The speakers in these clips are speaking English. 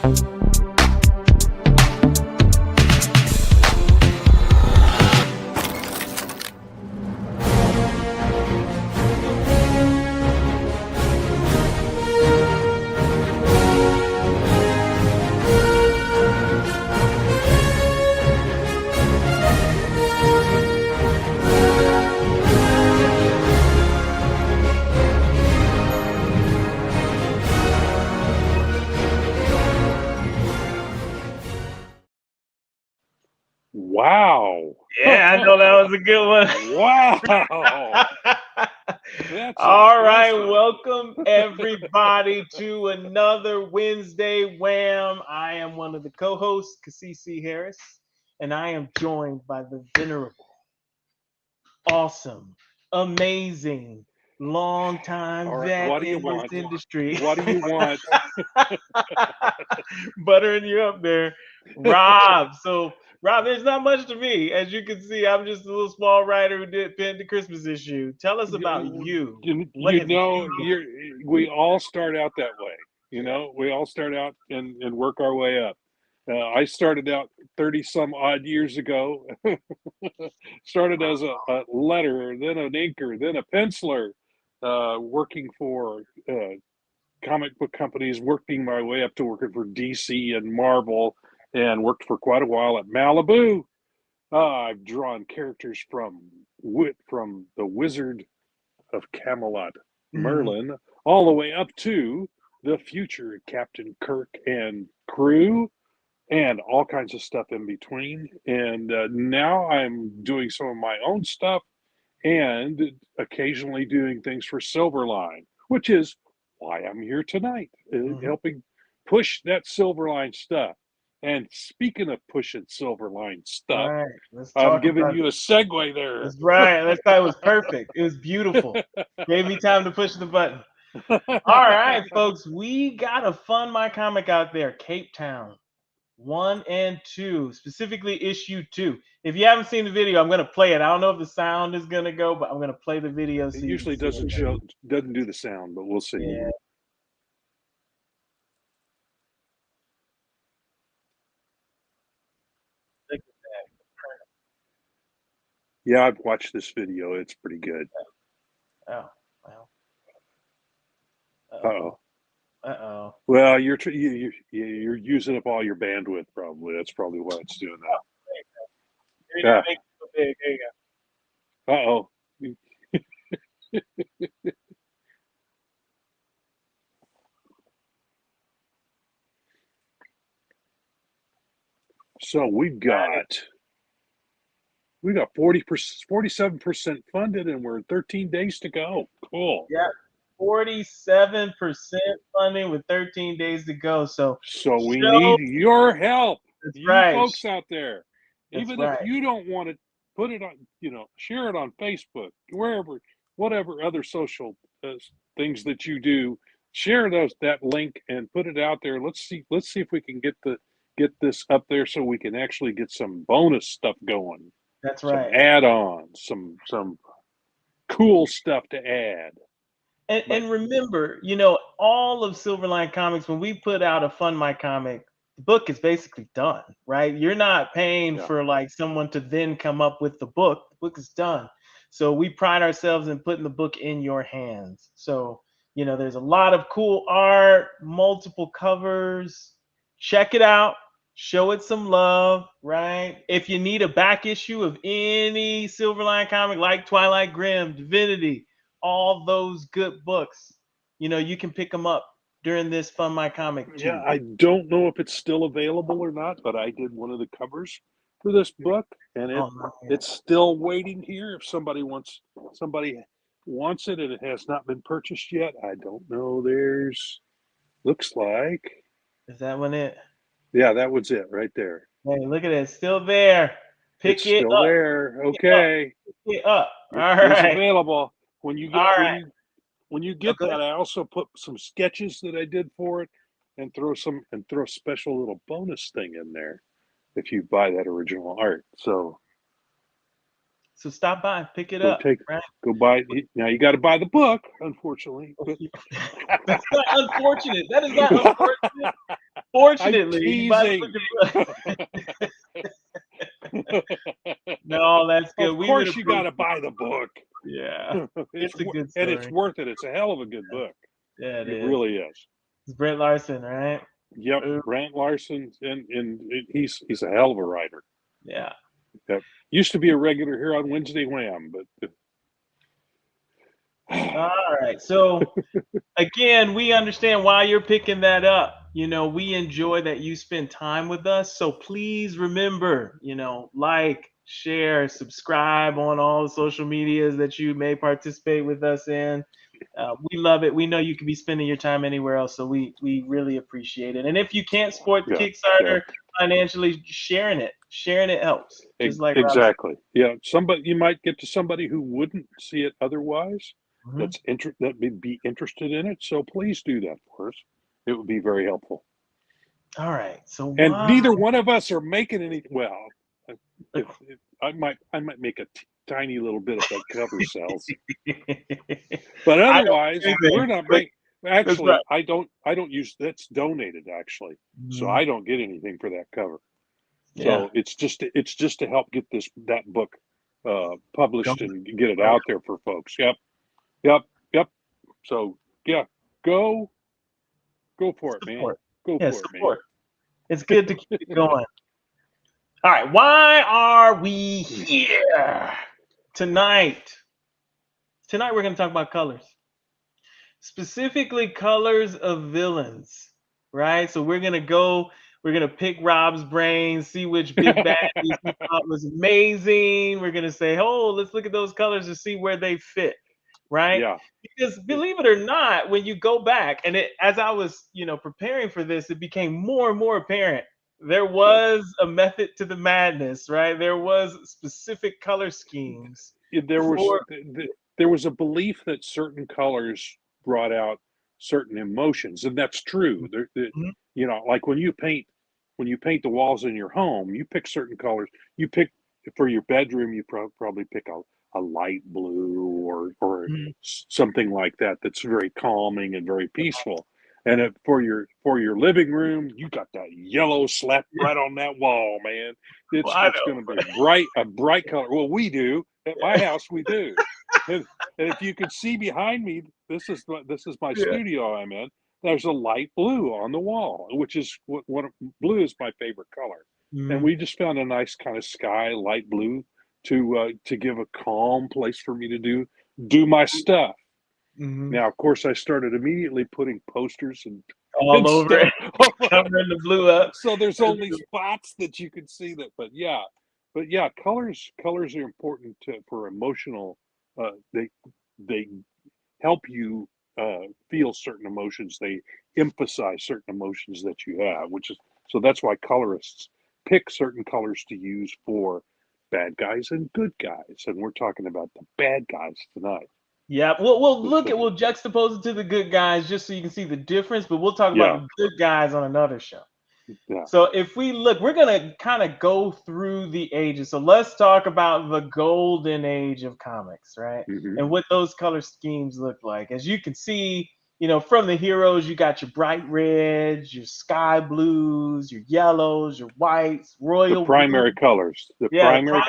Wow. Yeah, I know that was a good one. Wow. That's All right, impressive. welcome everybody to another Wednesday Wham. I am one of the co-hosts, Kasisi Harris, and I am joined by the venerable, awesome, amazing, long-time All right. vet What do you in this want? industry. What do you want? Buttering you up there, Rob. So, Rob, there's not much to me. As you can see, I'm just a little small writer who did penned the Christmas issue. Tell us about you. What have We all start out that way. We all start out and work our way up. I started out 30 some odd years ago. Started as a letterer, then an inker, then a penciler, working for comic book companies, working my way up to working for DC and Marvel, and worked for quite a while at Malibu. I've drawn characters from the Wizard of Camelot, Merlin, all the way up to the future Captain Kirk and crew, and all kinds of stuff in between. And now I'm doing some of my own stuff and occasionally doing things for Silverline, which is why I'm here tonight, helping push that Silverline stuff. And speaking of pushing Silverline stuff, right, let's I'm talk giving about you a segue there. That's right. That thought it was perfect. It was beautiful. Gave me time to push the button. All right, folks, we got a Fun My Comic out there, Cape Town 1 and 2, specifically issue 2. If you haven't seen the video, I'm going to play it. I don't know if the sound is going to go, but I'm going to play the video. So It usually doesn't do the sound, but we'll see. Yeah. Look at Yeah, I've watched this video. It's pretty good. that. Oh, well. Uh-oh. Uh-oh. Well, you're using up all your bandwidth, probably. That's probably why it's doing that. Yeah. Make it so big. There you Uh-oh. So we've got 47% funded, and we're 13 days to go. Cool. Yeah, 47% funding with 13 days to go. So we need your help. That's you right. folks out there. That's Even right. if you don't want to put it on, share it on Facebook, wherever, whatever other social things that you do, share that link and put it out there. Let's see if we can get this up there so we can actually get some bonus stuff going. That's right. Some add-ons, some cool stuff to add. And remember, all of Silverline Comics, when we put out a Fund My Comic, the book is basically done, right? You're not paying for like someone to then come up with the book. The book is done. So we pride ourselves in putting the book in your hands. So, there's a lot of cool art, multiple covers. Check it out. Show it some love, right? If you need a back issue of any Silverline comic like Twilight Grim, Divinity, all those good books, you can pick them up during this Fund My Comic too. Yeah, I don't know if it's still available or not, but I did one of the covers for this book, and it's still waiting here. If somebody wants it and it has not been purchased yet, I don't know. Looks like. Is that one it? Yeah, that was it right there. Hey, look at it. It's still there. It's still there. Okay. Pick it up. All It's right. available. When you get that, I also put some sketches that I did for it and throw a special little bonus thing in there if you buy that original art. So stop by, pick it up. Go buy. Now you got to buy the book, unfortunately. That's not unfortunate. That is not unfortunate. Fortunately, I'm you buy teasing. the book. No, that's good. Of course, you got to buy the book. Yeah, it's a good story. And it's worth it. It's a hell of a good book. Yeah, it really is. It's Brent Larson, right? Yep, Brent Larson, and he's a hell of a writer. Yeah. Yep. Used to be a regular here on Wednesday Wham, but. All right. So again, we understand why you're picking that up. We enjoy that you spend time with us. So please remember, like, share, subscribe on all the social medias that you may participate with us in. We love it. We know you could be spending your time anywhere else, so we really appreciate it. And if you can't support the Kickstarter financially, sharing it helps. Just like exactly. Yeah, you might get to somebody who wouldn't see it otherwise. That would be interested in it. So please do that for us. It would be very helpful. All right. So neither one of us are making any. Well, I might make a tiny little bit of that cover sells, but otherwise we're not making. Actually, right. I don't use that's donated actually, so I don't get anything for that cover. So it's just to help get that book published and get it out there for folks. Yep. So go for it, man. Go for it, man. It's good to keep it going. All right, why are we here tonight? Tonight we're going to talk about colors, specifically colors of villains, right? So we're going to pick Rob's brain, see which big bad he thought was amazing. We're going to say, oh, let's look at those colors to see where they fit. Right? Yeah. Because believe it or not, when you go back, and as I was, preparing for this, it became more and more apparent. There was a method to the madness, right? There was specific color schemes. There was a belief that certain colors brought out certain emotions, and that's true. Like when you paint the walls in your home, you pick certain colors. You pick for your bedroom, you probably pick a light blue or something like that that's very calming and very peaceful. And for your living room, you got that yellow slapped right on that wall, man. It's going to be a bright color. Well, we do at my house. We do. And if you could see behind me, this is my studio I'm in. There's a light blue on the wall, which is blue is my favorite color. And we just found a nice kind of sky light blue to give a calm place for me to do my stuff. Now, of course, I started immediately putting posters and all over it, covering the blue up. So there's only spots that you can see that. But colors are important for emotional. They help you feel certain emotions. They emphasize certain emotions that you have, so that's why colorists pick certain colors to use for bad guys and good guys, and we're talking about the bad guys tonight. Yeah, we'll juxtapose it to the good guys just so you can see the difference, but we'll talk about the good guys on another show. Yeah. So if we look, we're gonna kind of go through the ages. So let's talk about the golden age of comics, right? And what those color schemes look like. As you can see, from the heroes, you got your bright reds, your sky blues, your yellows, your whites, royal the primary blue. colors. The primary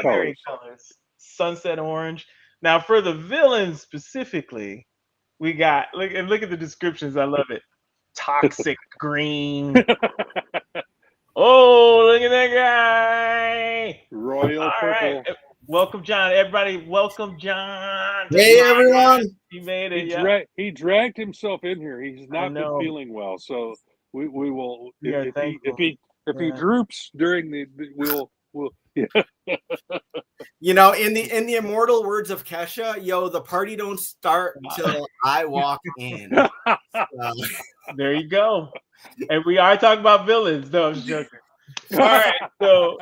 colors. Sunset orange. Now for the villains specifically, we got look at the descriptions. I love it. Toxic green. Oh, look at that guy. Royal purple. Right. Welcome, John. Everybody, welcome, John. Hey, everyone. He made it. He dragged himself in here. He's not been feeling well, so we will. If he droops during we'll. Yeah. In the immortal words of Kesha, the party don't start till I walk in. There you go. And we are talking about villains. No, I'm just joking. All right, so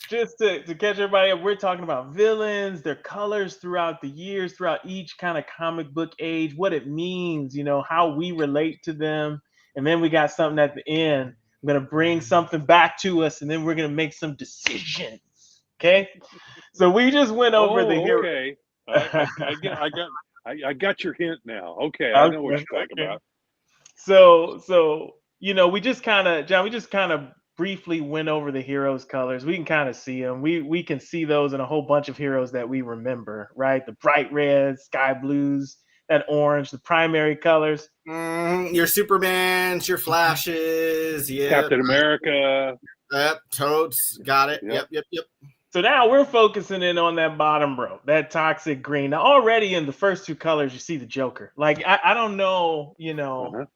just to catch everybody up, we're talking about villains, their colors throughout the years, throughout each kind of comic book age, what it means, how we relate to them, and then we got something at the end. I'm gonna bring something back to us, and then we're gonna make some decisions. Okay, so we just went over the hero. Okay, I got your hint now. Okay, I know what you're talking about. So you know, we just kind of, John, we just kind of briefly went over the heroes' colors. We can kind of see them. We can see those in a whole bunch of heroes that we remember, right? The bright reds, sky blues, that orange, the primary colors. Your Supermans, your Flashes, yeah. Captain America. Yep, Totes, got it. Yep. So now we're focusing in on that bottom row, that toxic green. Now already in the first two colors, you see the Joker. Like I don't know, you know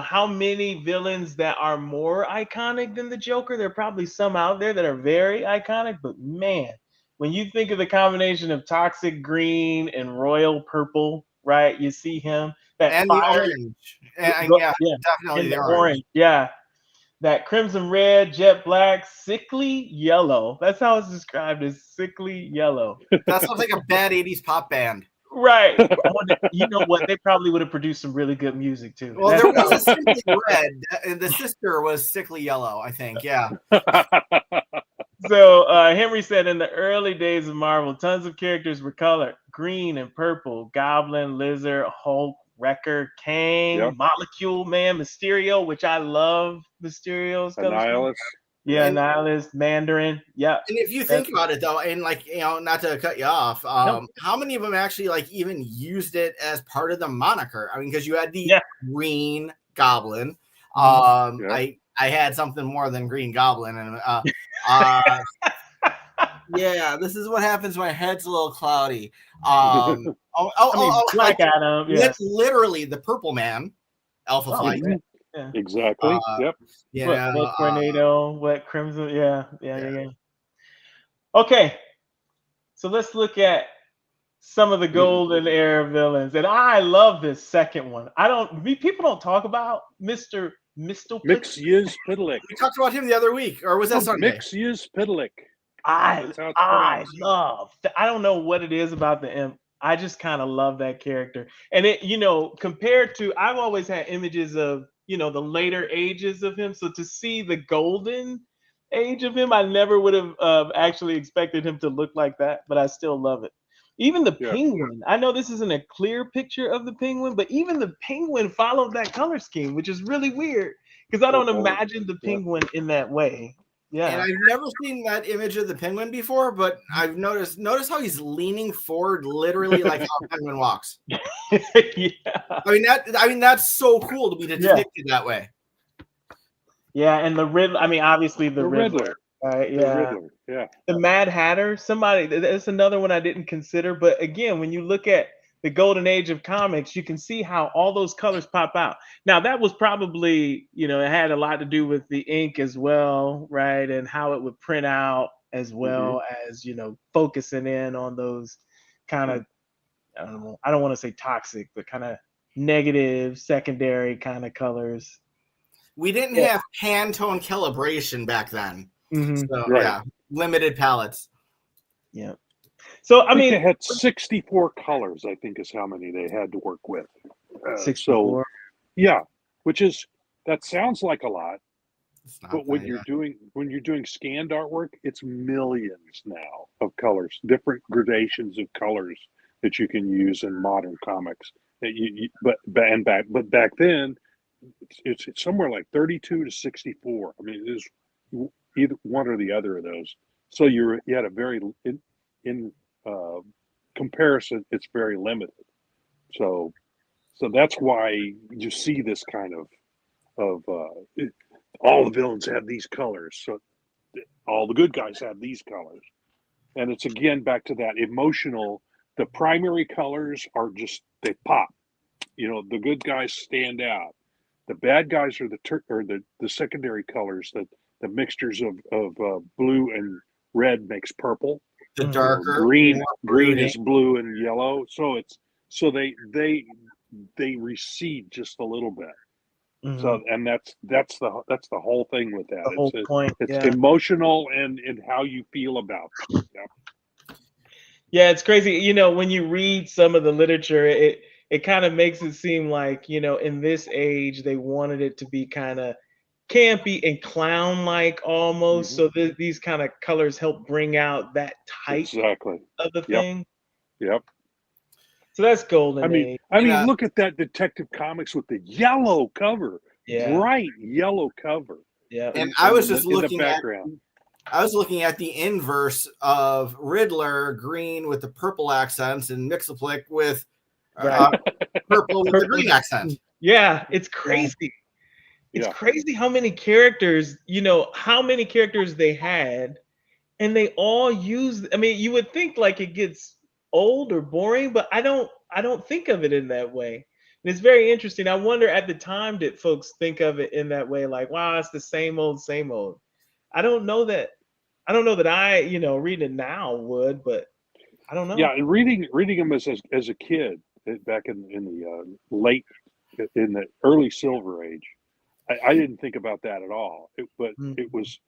how many villains that are more iconic than the Joker. There are probably some out there that are very iconic, but man, when you think of the combination of toxic green and royal purple, right? You see him and the orange, definitely the orange, yeah. That crimson red, jet black, sickly yellow. That's how it's described, as sickly yellow. That sounds like a bad 80s pop band. Right. You know what? They probably would have produced some really good music too. Well, there was a Sickly Red, and the sister was Sickly Yellow, I think. Yeah. So Henry said, in the early days of Marvel, tons of characters were colored green and purple: Goblin, Lizard, Hulk, Wrecker, Kang, Molecule Man, Mysterio, which I love. Mysterio's Annihilus. Yeah, Annihilus, Mandarin. Yeah. And if you think about it, though, and like, you know, not to cut you off, how many of them actually like even used it as part of the moniker? I mean, because you had the Green Goblin. I had something more than Green Goblin, and yeah, this is what happens when my head's a little cloudy. Black Adam. Yes. Literally the Purple Man, Alpha Flight. Yeah. Exactly. Yep. Yeah. Wet Tornado, Wet Crimson. Yeah. Okay. So let's look at some of the golden era villains. And I love this second one. People don't talk about Mr. Mxyzptlk. We talked about him the other week, or was that Sunday? Mxyzptlk. I don't know what it is about the imp. I just kind of love that character. And it, you know, compared to, I've always had images of, you know, the later ages of him. So to see the golden age of him, I never would have actually expected him to look like that, but I still love it. Even the penguin. I know this isn't a clear picture of the penguin, but even the penguin followed that color scheme, which is really weird because I don't imagine the penguin in that way. Yeah. And I've never seen that image of the penguin before, but I've noticed how he's leaning forward, literally like how a penguin walks. I mean that's so cool to be depicted that way. Yeah, and the Riddler. I mean, obviously the Riddler. Right? Yeah. The Riddler. Yeah. The Mad Hatter. That's another one I didn't consider. But again, when you look at the golden age of comics, you can see how all those colors pop out. Now that was probably, you know, it had a lot to do with the ink as well, right? And how it would print out, as well as, you know, focusing in on those kind of, I don't want to say toxic, but kind of negative secondary kind of colors. We didn't have Pantone calibration back then. So limited palettes. Yeah. So I mean, they had 64 colors. I think is how many they had to work with. 64. So, that sounds like a lot, but when you're doing scanned artwork, it's millions now of colors, different gradations of colors that you can use in modern comics. But back then, it's somewhere like 32 to 64. I mean, it is either one or the other of those. So you had a very in comparison, it's very limited. So that's why you see this kind of all the villains have these colors, so all the good guys have these colors, and it's again back to that emotional. The primary colors are just they pop. You know, the good guys stand out. The bad guys are the secondary colors, that the mixtures of blue and red makes purple. The darker green is blue and yellow, so they recede just a little bit. So and that's the whole thing with that. The whole point. It's emotional and how you feel about it. Yeah, it's crazy. You know, when you read some of the literature, it kind of makes it seem like, you know, in this age they wanted it to be kind of campy and clown-like almost. So these kind of colors help bring out that type of the thing. Yep. So that's golden. I mean, look at that Detective Comics with the yellow cover. bright yellow cover. Yeah. And I was just looking in the background. I was looking at the inverse of Riddler, green with the purple accents, and Mixaplick with purple with the green accent. Yeah, it's crazy. It's crazy how many characters, how many characters they had, and they all use. I mean, you would think like it gets old or boring, but I don't think of it in that way. And it's very interesting. I wonder at the time, did folks think of it in that way, like, wow, it's the same old, same old. I don't know that I, reading it now would, but I don't know. Yeah, and reading them as a kid back in the early Silver Age, I didn't think about that at all. But it was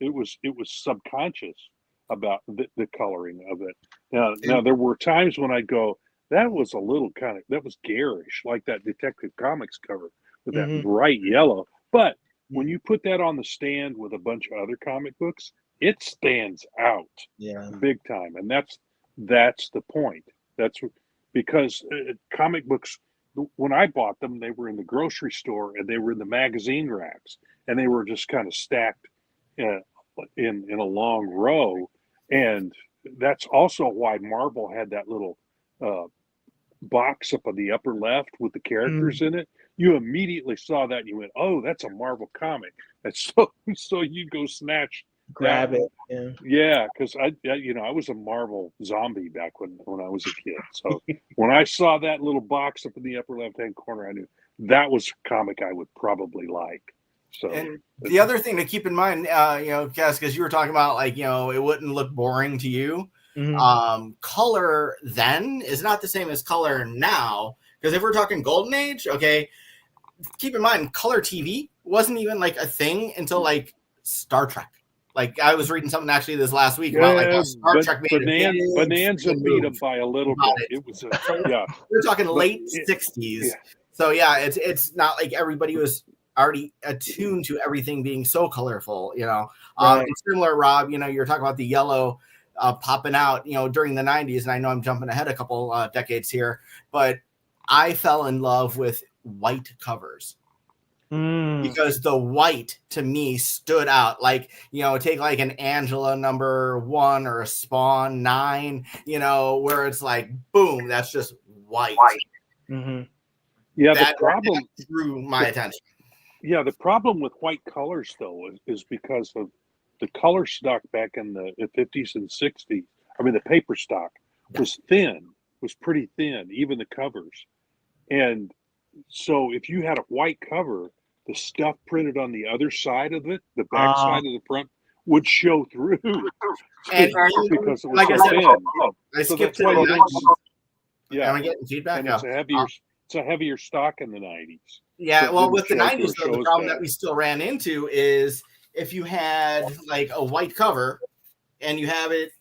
subconscious about the coloring of it. Now there were times when I'd go, that was a little that was garish, like that Detective Comics cover with that bright yellow. But when you put that on the stand with a bunch of other comic books, it stands out big time. And that's the point. That's because comic books, when I bought them, they were in the grocery store and they were in the magazine racks, and they were just kind of stacked in a long row. And that's also why Marvel had that little box up on the upper left with the characters in it. You immediately saw that and you went, "Oh, that's a Marvel comic." And so you go grab it. Yeah, because I was a Marvel zombie back when I was a kid. So when I saw that little box up in the upper left-hand corner, I knew that was a comic I would probably like. So, and the other thing to keep in mind, Cass, because you were talking about it wouldn't look boring to you. Color then is not the same as color now, because if we're talking Golden Age, okay, keep in mind color TV wasn't even like a thing until like Star Trek. Like I was reading something actually this last week about like how Star Trek made Bonanza beat them by a little bit. It was we're talking late 60s. So it's not like everybody was already attuned to everything being so colorful, Right. Similar, Rob, you're talking about the yellow popping out, during the 90s, and I know I'm jumping ahead a couple decades here, but I fell in love with white covers because the white to me stood out. Like, take like an Angela #1 or a Spawn 9, where it's like, boom, that's just white. Yeah, the problem drew my attention. Yeah, the problem with white colors though is because of the color stock back in the 50s and 60s. I mean, the paper stock was pretty thin, even the covers. And so if you had a white cover, the stuff printed on the other side of it, the back side of the front, would show through. And because it was like so I said, thin. I So skipped that's why to you the don't. Yeah, Am I getting feedback? and No. it's a heavier stock in the 90s. Yeah, So well, it with the didn't show 90s, through, though, the shows problem back. that we still ran into is if you had like a white cover and you have it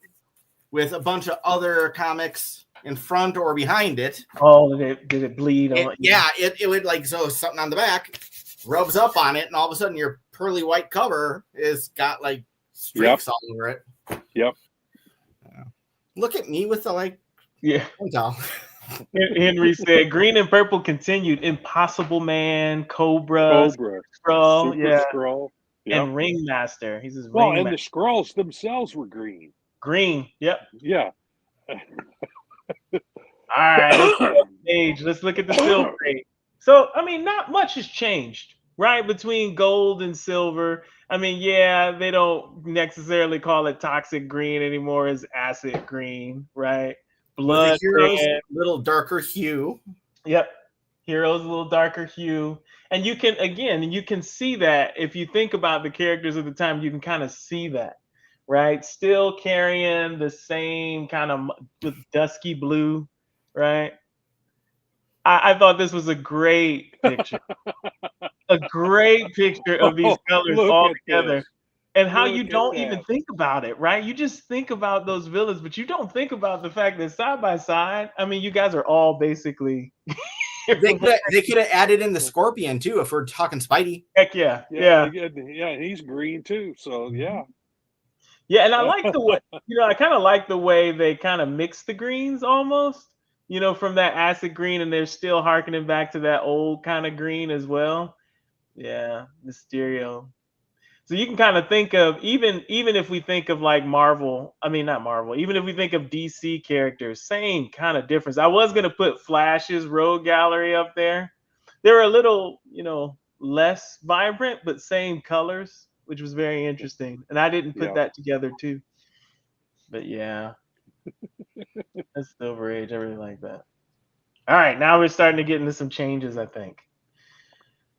with a bunch of other comics in front or behind it. Oh, did it bleed? It would like, so something on the back rubs up on it, and all of a sudden your pearly white cover is got like streaks all over it. Yep. Look at me with the like. Yeah. Henry said, "Green and purple continued. Impossible Man, Cobra, Skrull, Super Skrull, and Ringmaster." He says, "Well, and the Skrulls themselves were green." Green. Yep. Yeah. All right. Let's look at the Silver Age. So, I mean, not much has changed, right, between gold and silver. I mean, they don't necessarily call it toxic green anymore; it's acid green, right? Blood, heroes, a little darker hue. Yep, heroes a little darker hue, and you can see that if you think about the characters of the time, you can kind of see that, right? Still carrying the same kind of with dusky blue, right? I thought this was a great picture, a great picture of these colors all together. This. And how you don't even think about it, right? You just think about those villains, but you don't think about the fact that side by side, I mean, you guys are all basically. they could have added in the Scorpion too, if we're talking Spidey. Heck yeah. He's green too. So yeah. Yeah, and I like the way I kind of like the way they kind of mix the greens almost, from that acid green, and they're still harkening back to that old kind of green as well. Yeah, Mysterio. So you can kind of think of even if we think of like Marvel, I mean not Marvel, even if we think of DC characters, same kind of difference. I was gonna put Flash's Rogue Gallery up there. They were a little, less vibrant, but same colors, which was very interesting. And I didn't put that together too. But yeah, that's Silver Age. I really like that. All right, now we're starting to get into some changes, I think.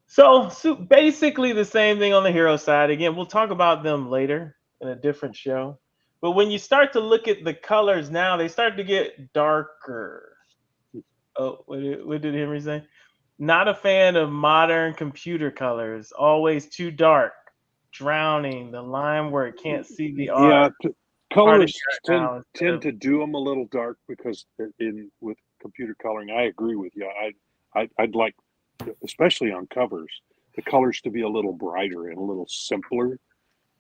So basically the same thing on the hero side. Again, we'll talk about them later in a different show. But when you start to look at the colors now, they start to get darker. Oh, what did Henry say? Not a fan of modern computer colors. Always too dark, drowning the line where it can't see the art. Yeah, colorists tend to do them a little dark because with computer coloring. I agree with you. I'd like, especially on covers, the colors to be a little brighter and a little simpler,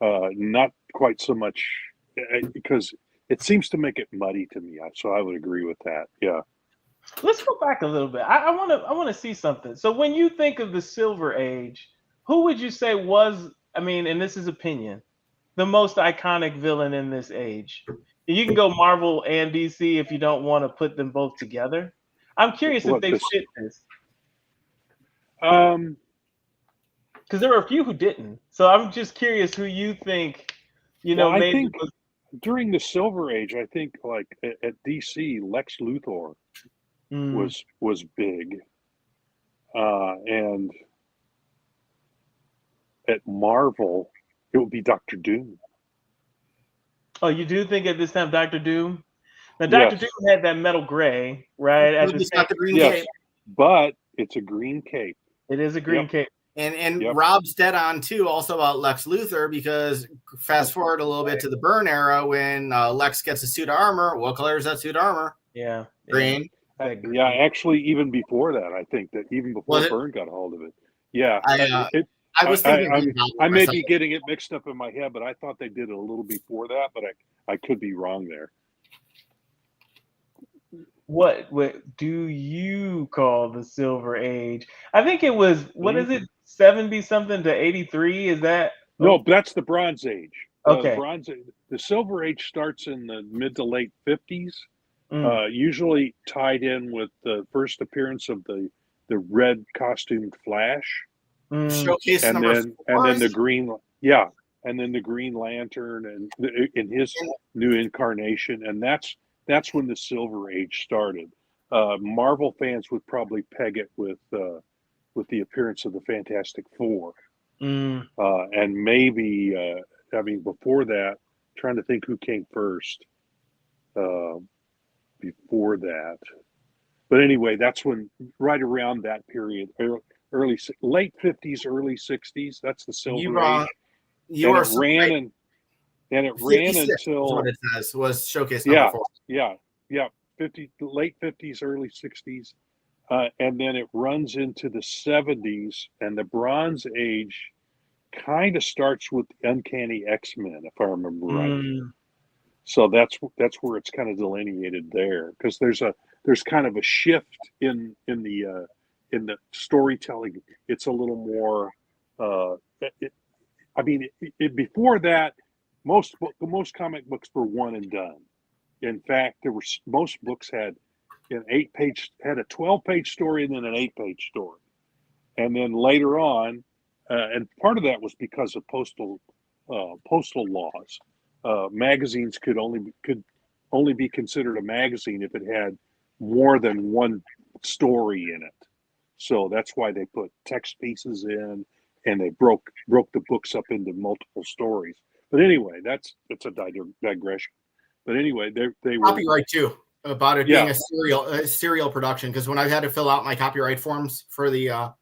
not quite so much because it seems to make it muddy to me. So I would agree with that. Yeah. Let's go back a little bit. I want to see something. So when you think of the Silver Age, who would you say was, I mean, and this is opinion, the most iconic villain in this age? You can go Marvel and DC if you don't want to put them both together. I'm curious if they fit this. Because there were a few who didn't. So I'm just curious who you think, I think during the Silver Age, I think like at DC, Lex Luthor was big. And at Marvel, it would be Dr. Doom. Oh, you do think at this time Dr. Doom? Now, Dr. Doom had that metal gray, right? It's got the green cape. But it's a green cape. It is a green cape. And Rob's dead on, too, also about Lex Luthor, because fast forward a little bit to the Byrne era when Lex gets a suit of armor. What color is that suit of armor? Yeah. Green. Yeah, actually, even before that, I think that even before Byrne got a hold of it. Yeah. I was thinking I may be getting it mixed up in my head, but I thought they did it a little before that, but I could be wrong there. What do you call the Silver Age? I think it was, what is it, 70 something to 83? Is that? No, that's the Bronze Age. Okay. The Silver Age starts in the mid to late 50s, usually tied in with the first appearance of the red costumed Flash. Showcase and number then 4. And then the Green Lantern and in his new incarnation, and that's when the Silver Age started. Marvel fans would probably peg it with the appearance of the Fantastic Four, and maybe before that, trying to think who came first. Before that, but anyway, that's when right around that period. Late 50s, early 60s. That's the Silver Age. It ran until what it says was showcase number 4. Yeah. Late 50s, early 60s, and then it runs into the 70s, and the Bronze Age kind of starts with the Uncanny X-Men, if I remember right. So that's where it's kind of delineated there, because there's kind of a shift in the storytelling. It's a little more. Before that, most comic books were one and done. In fact, most books had a 12-page story and then an 8-page story, and then later on, and part of that was because of postal laws. Magazines could only be considered a magazine if it had more than one story in it. So that's why they put text pieces in, and they broke the books up into multiple stories. But anyway, that's a digression. But anyway, they were copyright too, about it being a serial production. Because when I had to fill out my copyright forms for the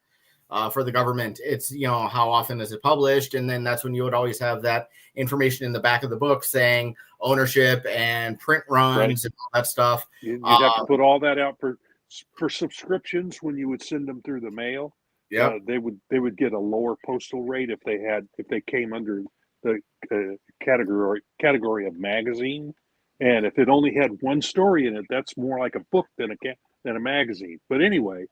government, it's how often is it published, and then that's when you would always have that information in the back of the book saying ownership and print runs and all that stuff. You'd have to put all that out for subscriptions when you would send them through the mail. Yeah, they would get a lower postal rate if they came under the category of magazine, and if it only had one story in it, that's more like a book than a magazine. But anyway,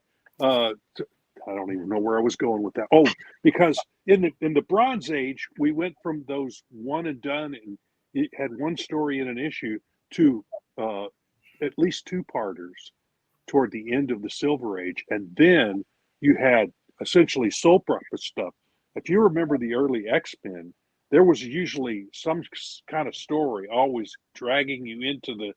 I don't even know where I was going with that. Oh, because in the Bronze Age, we went from those one and done, and it had one story in an issue, to at least two-parters toward the end of the Silver Age, and then you had essentially soap opera stuff. If you remember the early X-Men, there was usually some kind of story always dragging you into the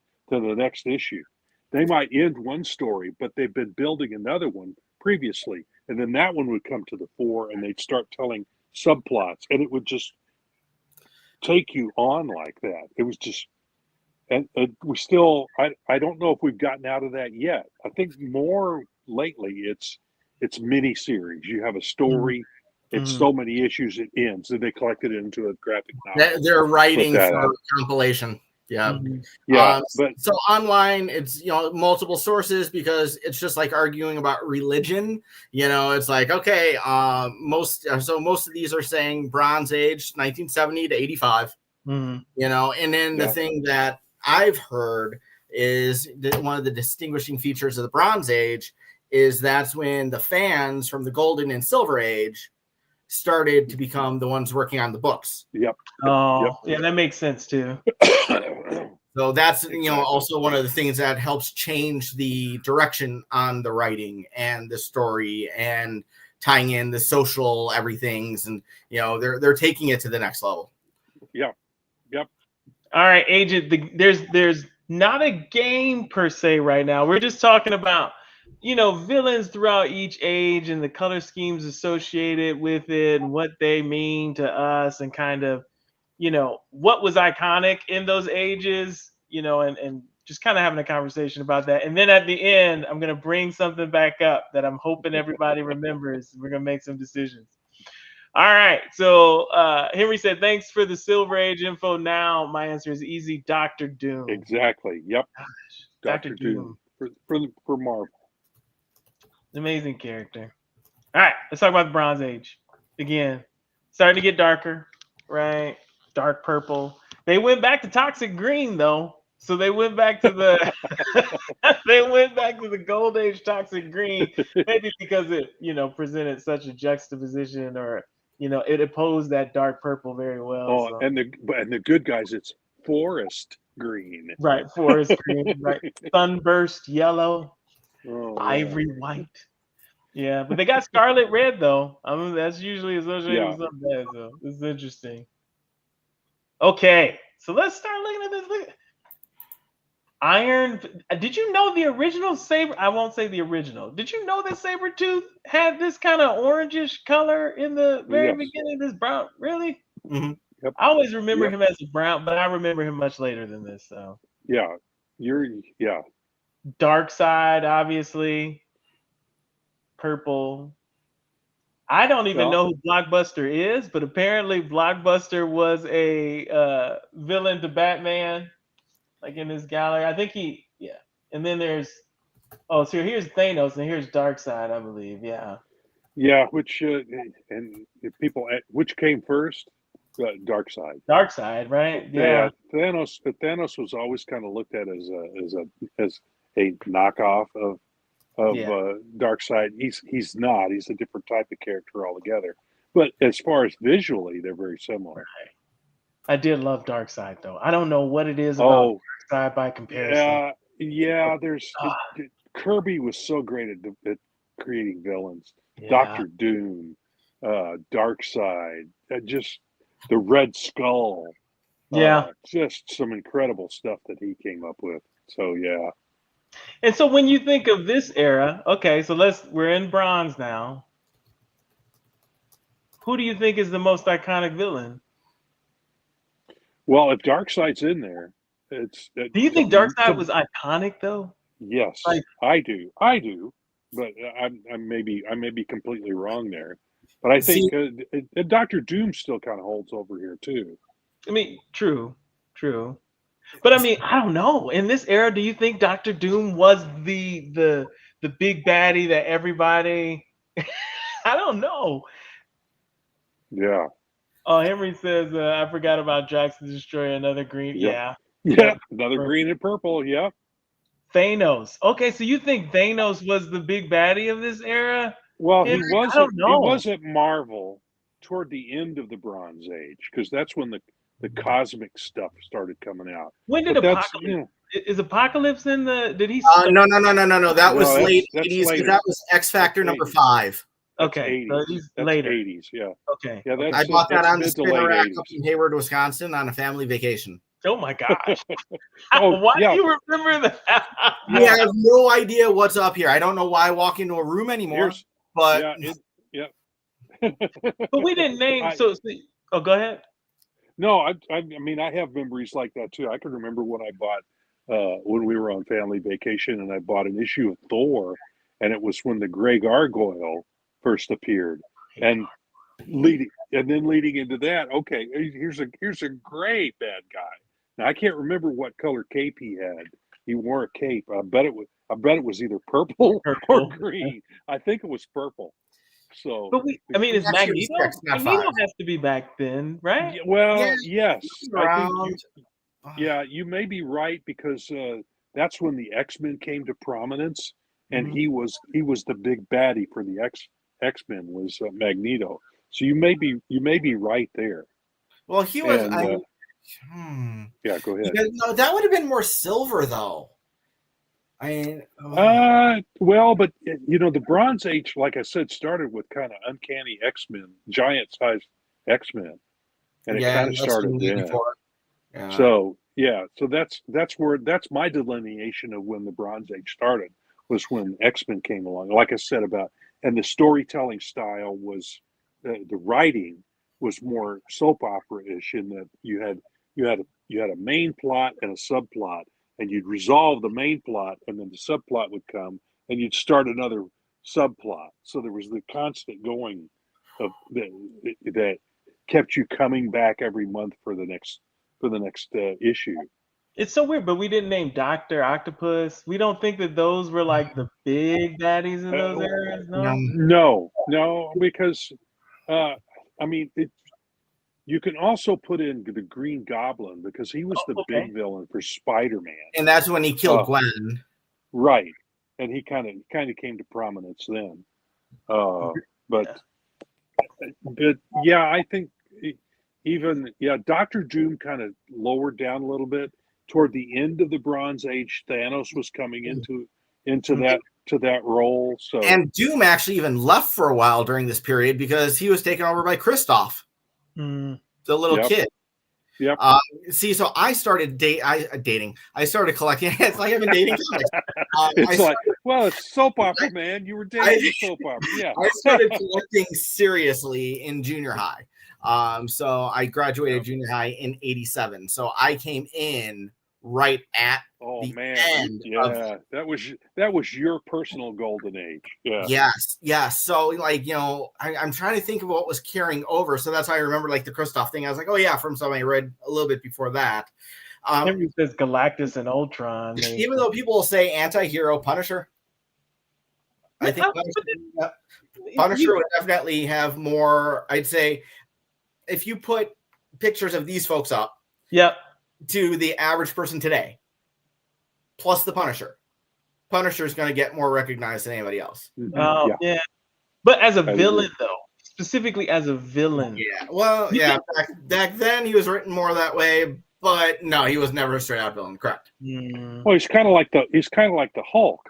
next issue. They might end one story, but they've been building another one previously, and then that one would come to the fore, and they'd start telling subplots, and it would just take you on like that. It was just, and we still, I don't know if we've gotten out of that yet. I think more lately it's mini series. You have a story. It's so many issues it ends, and they collected it into a graphic novel. They're writing for compilation. Yeah. Yeah. But so online, it's, multiple sources, because it's just like arguing about religion. It's like, okay, most of these are saying Bronze Age, 1970 to 85. And then the thing that I've heard is that one of the distinguishing features of the Bronze Age is that's when the fans from the Golden and Silver Age started to become the ones working on the books. Yep. Oh, yeah, that makes sense too. So that's, also one of the things that helps change the direction on the writing and the story and tying in the social everythings. And, they're taking it to the next level. Yeah. Yep. All right, Agent, there's not a game per se right now. We're just talking about, villains throughout each age and the color schemes associated with it and what they mean to us, and kind of, what was iconic in those ages, and just kind of having a conversation about that. And then at the end, I'm going to bring something back up that I'm hoping everybody remembers. We're going to make some decisions. All right. So Henry said, thanks for the Silver Age info. Now my answer is easy. Dr. Doom. Exactly. Yep. Gosh, Dr. Doom for Marvel. Amazing character. All right. Let's talk about the Bronze Age. Again, starting to get darker, right? Dark purple. They went back to toxic green though. So they went back to the Gold Age toxic green, maybe because it, presented such a juxtaposition, or it opposed that dark purple very well. Oh, so. and the good guys, it's forest green. Right, forest green, right. Sunburst yellow, ivory white. Yeah, but they got scarlet red though. That's usually associated with something bad, so this is interesting. Okay, so let's start looking at this. Iron. Did you know the original Saber? I won't say the original. Did you know that Sabretooth had this kind of orangish color in the very beginning? This brown, really? Mm-hmm. Yep. I always remember him as a brown, but I remember him much later than this. So Dark Side, obviously. Purple. I don't even know who Blockbuster is, but apparently Blockbuster was a villain to Batman. Like in this gallery, I think and then there's so here's Thanos and here's Darkseid, I believe. Which and people, which came first? Darkseid, right? Thanos was always kind of looked at as a knockoff of Darkseid. He's not. He's a different type of character altogether. But as far as visually, they're very similar. Right. I did love Darkseid though. I don't know what it is about Darkseid by comparison. There's Kirby was so great at creating villains. Dr. Doom, Darkseid, just the Red Skull. Just some incredible stuff that he came up with. So And so when you think of this era, okay, so we're in Bronze now. Who do you think is the most iconic villain? Well, if Darkseid's in there, do you think Darkseid was iconic though? Yes, I do, but I may be completely wrong there. But I think Dr. Doom still kind of holds over here too. I mean, true. But I mean, I don't know. In this era, do you think Dr. Doom was the big baddie that everybody? I don't know. Yeah. Oh, Henry says, I forgot about Drax the Destroyer, another green. Yep. Another green and purple. Yep. Thanos. Okay, so you think Thanos was the big baddie of this era? Well, Yeah, he I don't know. was at Marvel toward the end of the Bronze Age, because that's when the cosmic stuff started coming out. When did But that's, Apocalypse? Is Apocalypse in the? Did he? No. That was No, late that's 80s, because later. that was X Factor That's number 80s. 5. That's Okay, 80s. so he's That's later. 80s, yeah. Okay. Yeah, that's, I bought that on the mid to spinner late rack 80s. up in Hayward, Wisconsin on a family vacation. Oh my gosh. Oh, Why yeah. do you remember that? Yeah, I have no idea what's up here. I don't know why I walk into a room anymore. But But we didn't name. Oh, go ahead. No, I mean, I have memories like that too. I can remember when I bought when we were on family vacation, and I bought an issue of Thor, and it was when the Grey Gargoyle first appeared, and leading into that, okay, here's a great bad guy. Now I can't remember what color cape he had. He wore a cape. I bet it was either purple or green. I think it was purple. So, but it's Magneto. Magneto has to be back then, right? Well, yes. I think you may be right, because that's when the X-Men came to prominence, and he was the big baddie for the X-Men was Magneto. So you may be right there. Well, he was. Yeah, go ahead. No, that would have been more Silver, though. Well, but the Bronze Age, like I said, started with kind of uncanny X-Men, giant-sized X-Men, and it kind of started then. Yeah. So that's my delineation of when the Bronze Age started, was when X-Men came along. Like I said and the storytelling style was, the writing was more soap opera-ish, in that you had a main plot and a subplot, and you'd resolve the main plot, and then the subplot would come, and you'd start another subplot. So there was the constant going of that kept you coming back every month for the next issue. It's so weird, but we didn't name Dr. Octopus. We don't think that those were like the big baddies in those areas, no? No, because you can also put in the Green Goblin, because he was the big villain for Spider-Man, and that's when he killed Gwen. Right, and he kind of came to prominence then. But yeah, I think Dr. Doom kind of lowered down a little bit toward the end of the Bronze Age. Thanos was coming into that role. So, and Doom actually even left for a while during this period, because he was taken over by Kristoff, the little kid. Yep. So I started dating. I started collecting. It's like I've been dating comics. It's soap opera, man. You were dating soap opera. Yeah. I started collecting seriously in junior high. So I graduated junior high in '87. So I came in right at the end. Yeah, that was your personal golden age. Yeah. Yes. So I'm trying to think of what was carrying over. So that's how I remember the Kristoff thing. I was like, oh yeah, from something I read a little bit before that. Henry says Galactus and Ultron. Even though people will say anti-hero Punisher, I think Punisher would definitely have more. I'd say if you put pictures of these folks up, to the average person today, plus the Punisher is going to get more recognized than anybody else. Yeah. But as a villain, though, specifically as a villain. Yeah. Well, back then he was written more that way, but no, he was never a straight out villain. Correct. Well, he's kind of like the Hulk.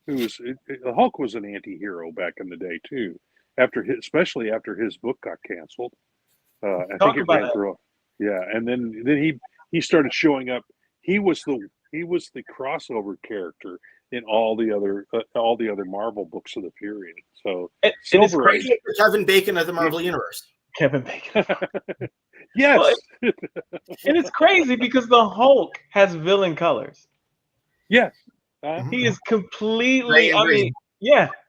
The Hulk was an anti-hero back in the day too. Especially after his book got canceled. I think it ran through. Yeah, and then he started showing up. He was the crossover character in all the other Marvel books of the period. So it's crazy for Kevin Bacon of the Marvel Universe. Kevin Bacon. Yes. Well, and it's crazy because the Hulk has villain colors. Yes. He is completely.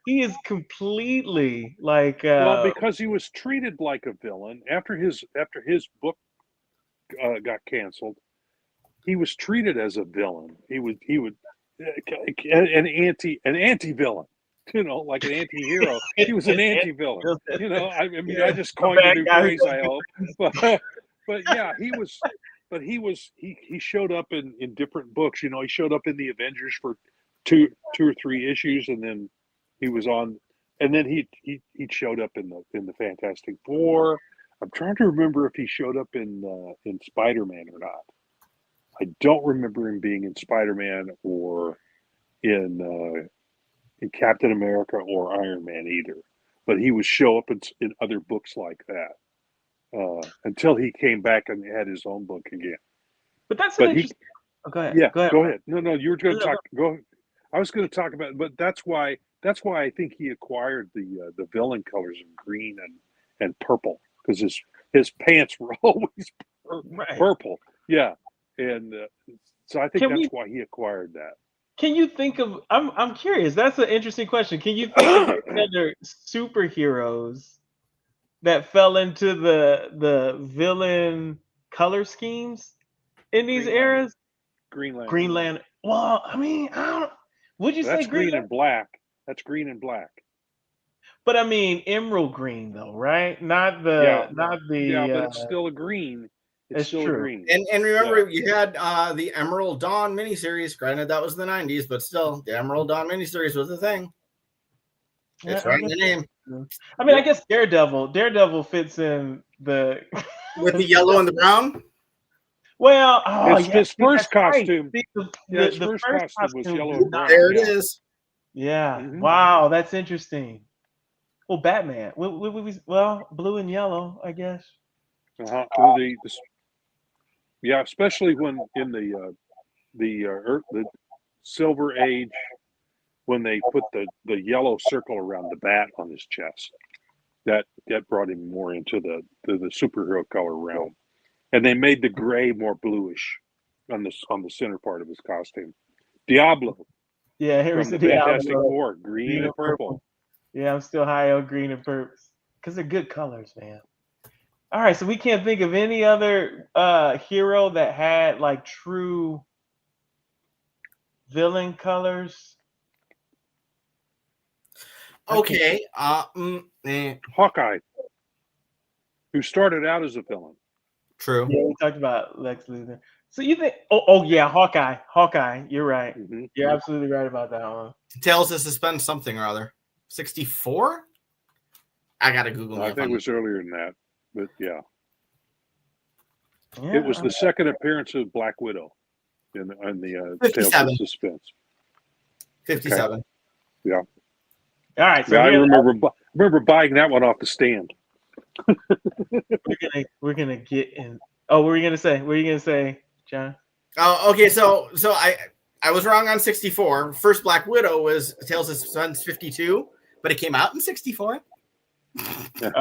He is completely like. Well, because he was treated like a villain after his book got canceled. He was treated as a villain. He would an anti-villain. Like an anti-hero. He was an anti-villain. I just coined a new phrase, I hope. But yeah, he was. But he showed up in different books. He showed up in the Avengers for two or three issues, and then he was on and then he showed up in the Fantastic Four. I'm trying to remember if he showed up in Spider-Man or not. I don't remember him being in Spider-Man or in Captain America or Iron Man either. But he would show up in other books like that until he came back and had his own book again. But that's an interesting. Go ahead. Yeah, go ahead. No, you were going to talk. Go. I was going to talk about, but that's why I think he acquired the villain colors of green and purple, because his pants were always purple. Yeah, and so I think that's why he acquired that. Can you think of? I'm curious. That's an interesting question. Can you think of other superheroes that fell into the villain color schemes in these eras? Green Lantern. Green Lantern. Well, I mean, I don't. Would you say green and black? That's green and black. But I mean, emerald green though, right? Not the. Yeah, but it's still a green. It's still true. A green. And remember, you had the Emerald Dawn miniseries. Granted, that was the 90s, but still, the Emerald Dawn miniseries was a thing. It's right in the name. I mean, I guess Daredevil fits in the with the yellow and the brown. Well, his first costume. Right. His first costume was yellow and brown. There it is. Yeah. Mm-hmm. Wow, that's interesting. Well, Batman. Well, blue and yellow, I guess. Yeah, especially when in the Silver Age, when they put the yellow circle around the bat on his chest, that brought him more into the superhero color realm. And they made the gray more bluish on the center part of his costume. Diablo. Yeah, here's the Fantastic Four, green and purple. Yeah, I'm still high on green and purple because they're good colors, man. All right, so we can't think of any other hero that had like true villain colors. Okay. Hawkeye, who started out as a villain. True. Yeah, we talked about Lex Luthor. So you think? Oh yeah, Hawkeye. You're right. Mm-hmm. You're absolutely right about that one. Tales of Suspense something or other. 64? I gotta Google. I think it was earlier than that, but yeah. It was the second appearance of Black Widow in the Tales of Suspense. 57. Okay. Yeah. All right. So I remember buying that one off the stand. we're gonna get in. Oh, what were you gonna say? What are you gonna say, John? Oh, okay. So I was wrong on 64. First Black Widow was Tales of Suspense 52, but it came out in 64. I'm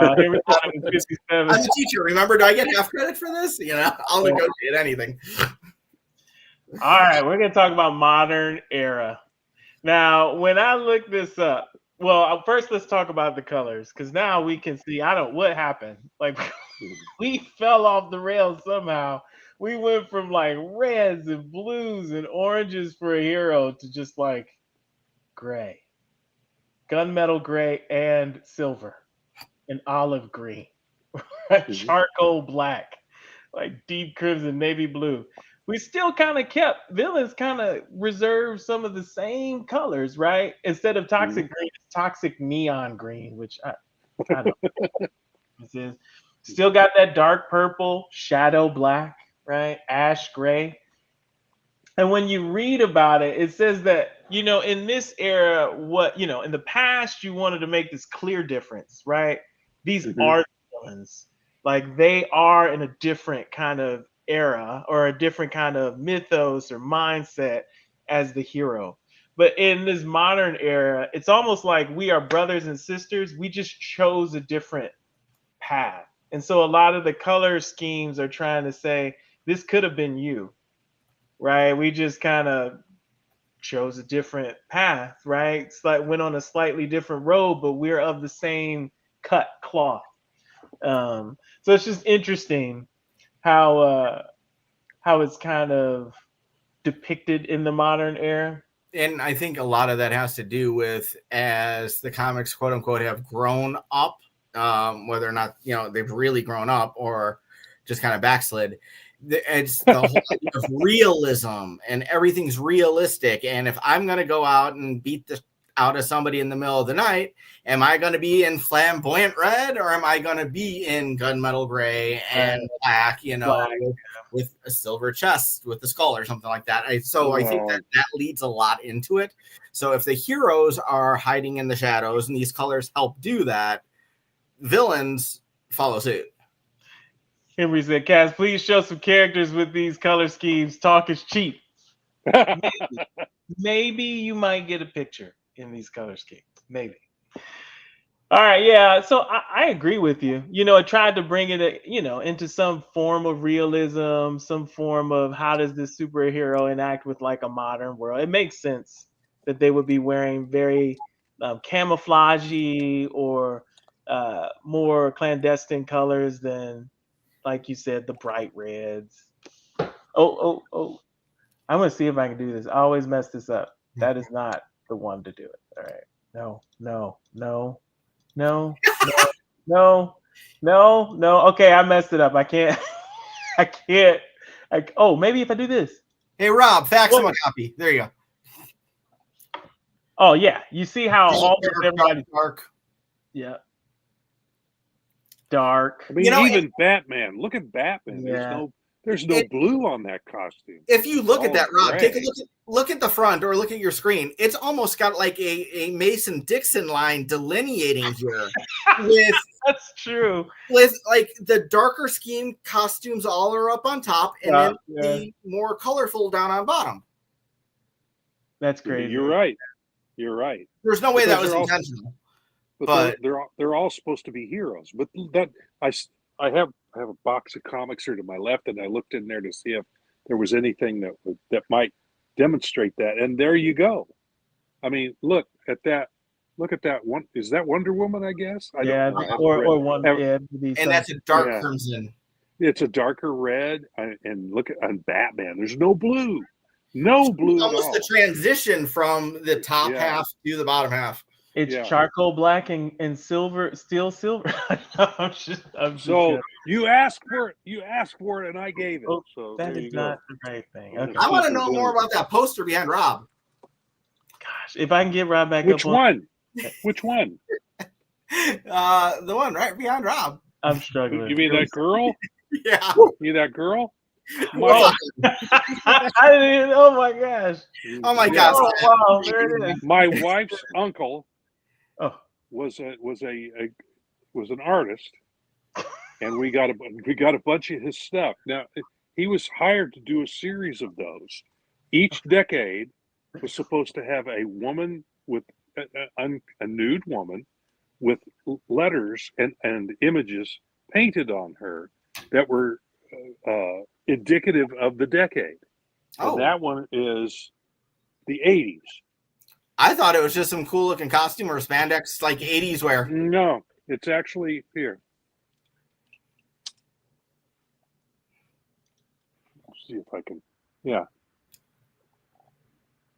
a teacher. Remember, do I get half credit for this? I'll negotiate anything. All right, we're gonna talk about modern era. Now, when I look this up, well, first let's talk about the colors, because now we can see. What happened. Like we fell off the rails somehow. We went from like reds and blues and oranges for a hero to just like gray, gunmetal gray, and silver. And olive green, charcoal black, like deep crimson, navy blue. We still kind of kept villains kind of reserved some of the same colors, right? Instead of toxic green, it's toxic neon green, which I don't know what this is. Still got that dark purple, shadow black, right? Ash gray. And when you read about it, it says that, in this era, in the past, you wanted to make this clear difference, right? These are villains. Like they are in a different kind of era or a different kind of mythos or mindset as the hero. But in this modern era, it's almost like we are brothers and sisters. We just chose a different path. And so a lot of the color schemes are trying to say, this could have been you, right? We just kind of chose a different path, right? It's like went on a slightly different road, but we're of the same cut cloth. So it's just interesting how it's kind of depicted in the modern era. And I think a lot of that has to do with as the comics, quote unquote, have grown up, whether or not, they've really grown up or just kind of backslid. It's the whole idea of realism and everything's realistic. And if I'm going to go out and beat the out of somebody in the middle of the night, am I going to be in flamboyant red or am I going to be in gunmetal gray and black, with a silver chest with the skull or something like that? I think that leads a lot into it. So if the heroes are hiding in the shadows and these colors help do that, villains follow suit. Henry said, Cass, please show some characters with these color schemes. Talk is cheap. Maybe you might get a picture in these color schemes. Maybe. All right, yeah. So I agree with you. I tried to bring it, into some form of realism, some form of how does this superhero interact with like a modern world. It makes sense that they would be wearing very camouflagey or more clandestine colors than, like you said, the bright reds. Oh. I'm going to see if I can do this. I always mess this up. That is not the one to do it. All right. No. Okay, I messed it up. I can't. Maybe if I do this. Hey, Rob, fax him a copy. There you go. Oh, yeah. You see how almost everybody. Dark. Yeah. Dark. I mean, even Batman. Look at Batman. Yeah. There's no blue on that costume. If you look at that, Rob, take a look at the front or look at your screen. It's almost got like a Mason-Dixon line delineating here. That's true. With like the darker scheme costumes all are up on top and then the more colorful down on bottom. That's crazy. You're right. There's no way that was intentional. But they're all supposed to be heroes. But that I have a box of comics here to my left, and I looked in there to see if there was anything that might demonstrate that. And there you go. I mean, look at that one. Is that Wonder Woman? I guess. Or one. And that's a dark crimson. It's a darker red. And look on Batman. There's no blue. No blue. It's almost the transition from the top half to the bottom half. It's charcoal black and silver, steel silver. I'm just you asked for it, and I gave it. So that is not the right thing. Okay. I want to know more about that poster behind Rob. Gosh, if I can get Rob back Which up. Which one? The one right behind Rob. I'm struggling. You mean that girl? Yeah. You that girl? I didn't even, oh my gosh. Oh my gosh. Oh, wow, there it is. My wife's uncle was an artist, and we got a bunch of his stuff. Now he was hired to do a series of those. Each decade was supposed to have a woman with a nude woman with letters and images painted on her that were indicative of the decade. And that one is the 80s. I thought it was just some cool looking costume or spandex like 80s wear. No, it's actually here. Let's see if I can. Yeah.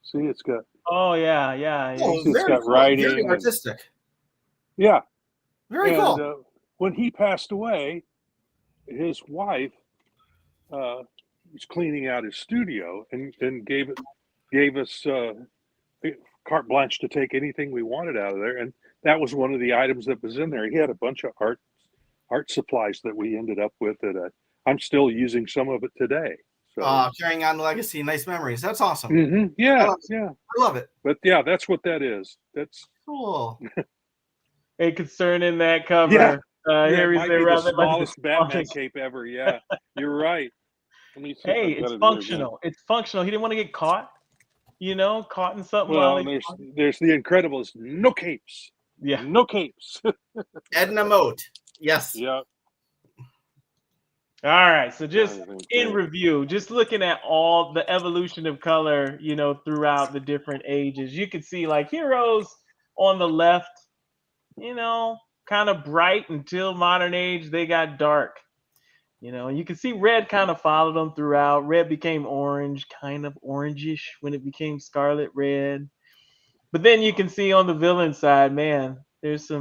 See, it's got. Oh yeah. It's got cool. Writing. Very artistic. Yeah. Very cool. When he passed away, his wife was cleaning out his studio and gave us carte blanche to take anything we wanted out of there, and that was one of the items that was in there. He had a bunch of art supplies that we ended up with that I'm still using some of it today. So carrying on the legacy, nice memories. That's awesome. Mm-hmm. Yeah. I love it. But yeah, that's what that is. That's cool. A concern in that cover. Yeah. Here might be the smallest Batman cape ever. Yeah, you're right. Let me see. Hey, it's functional. It's functional. He didn't want to get caught. Caught in something. Well, there's the Incredibles. No capes. Yeah. No capes. Edna Mote. Yes. Yeah. All right. So just in review, just looking at all the evolution of color, throughout the different ages, you can see like heroes on the left, kind of bright until modern age, they got dark. You can see red kind of followed them throughout. Red became orange, kind of orangish when it became scarlet red. But then you can see on the villain side, man, there's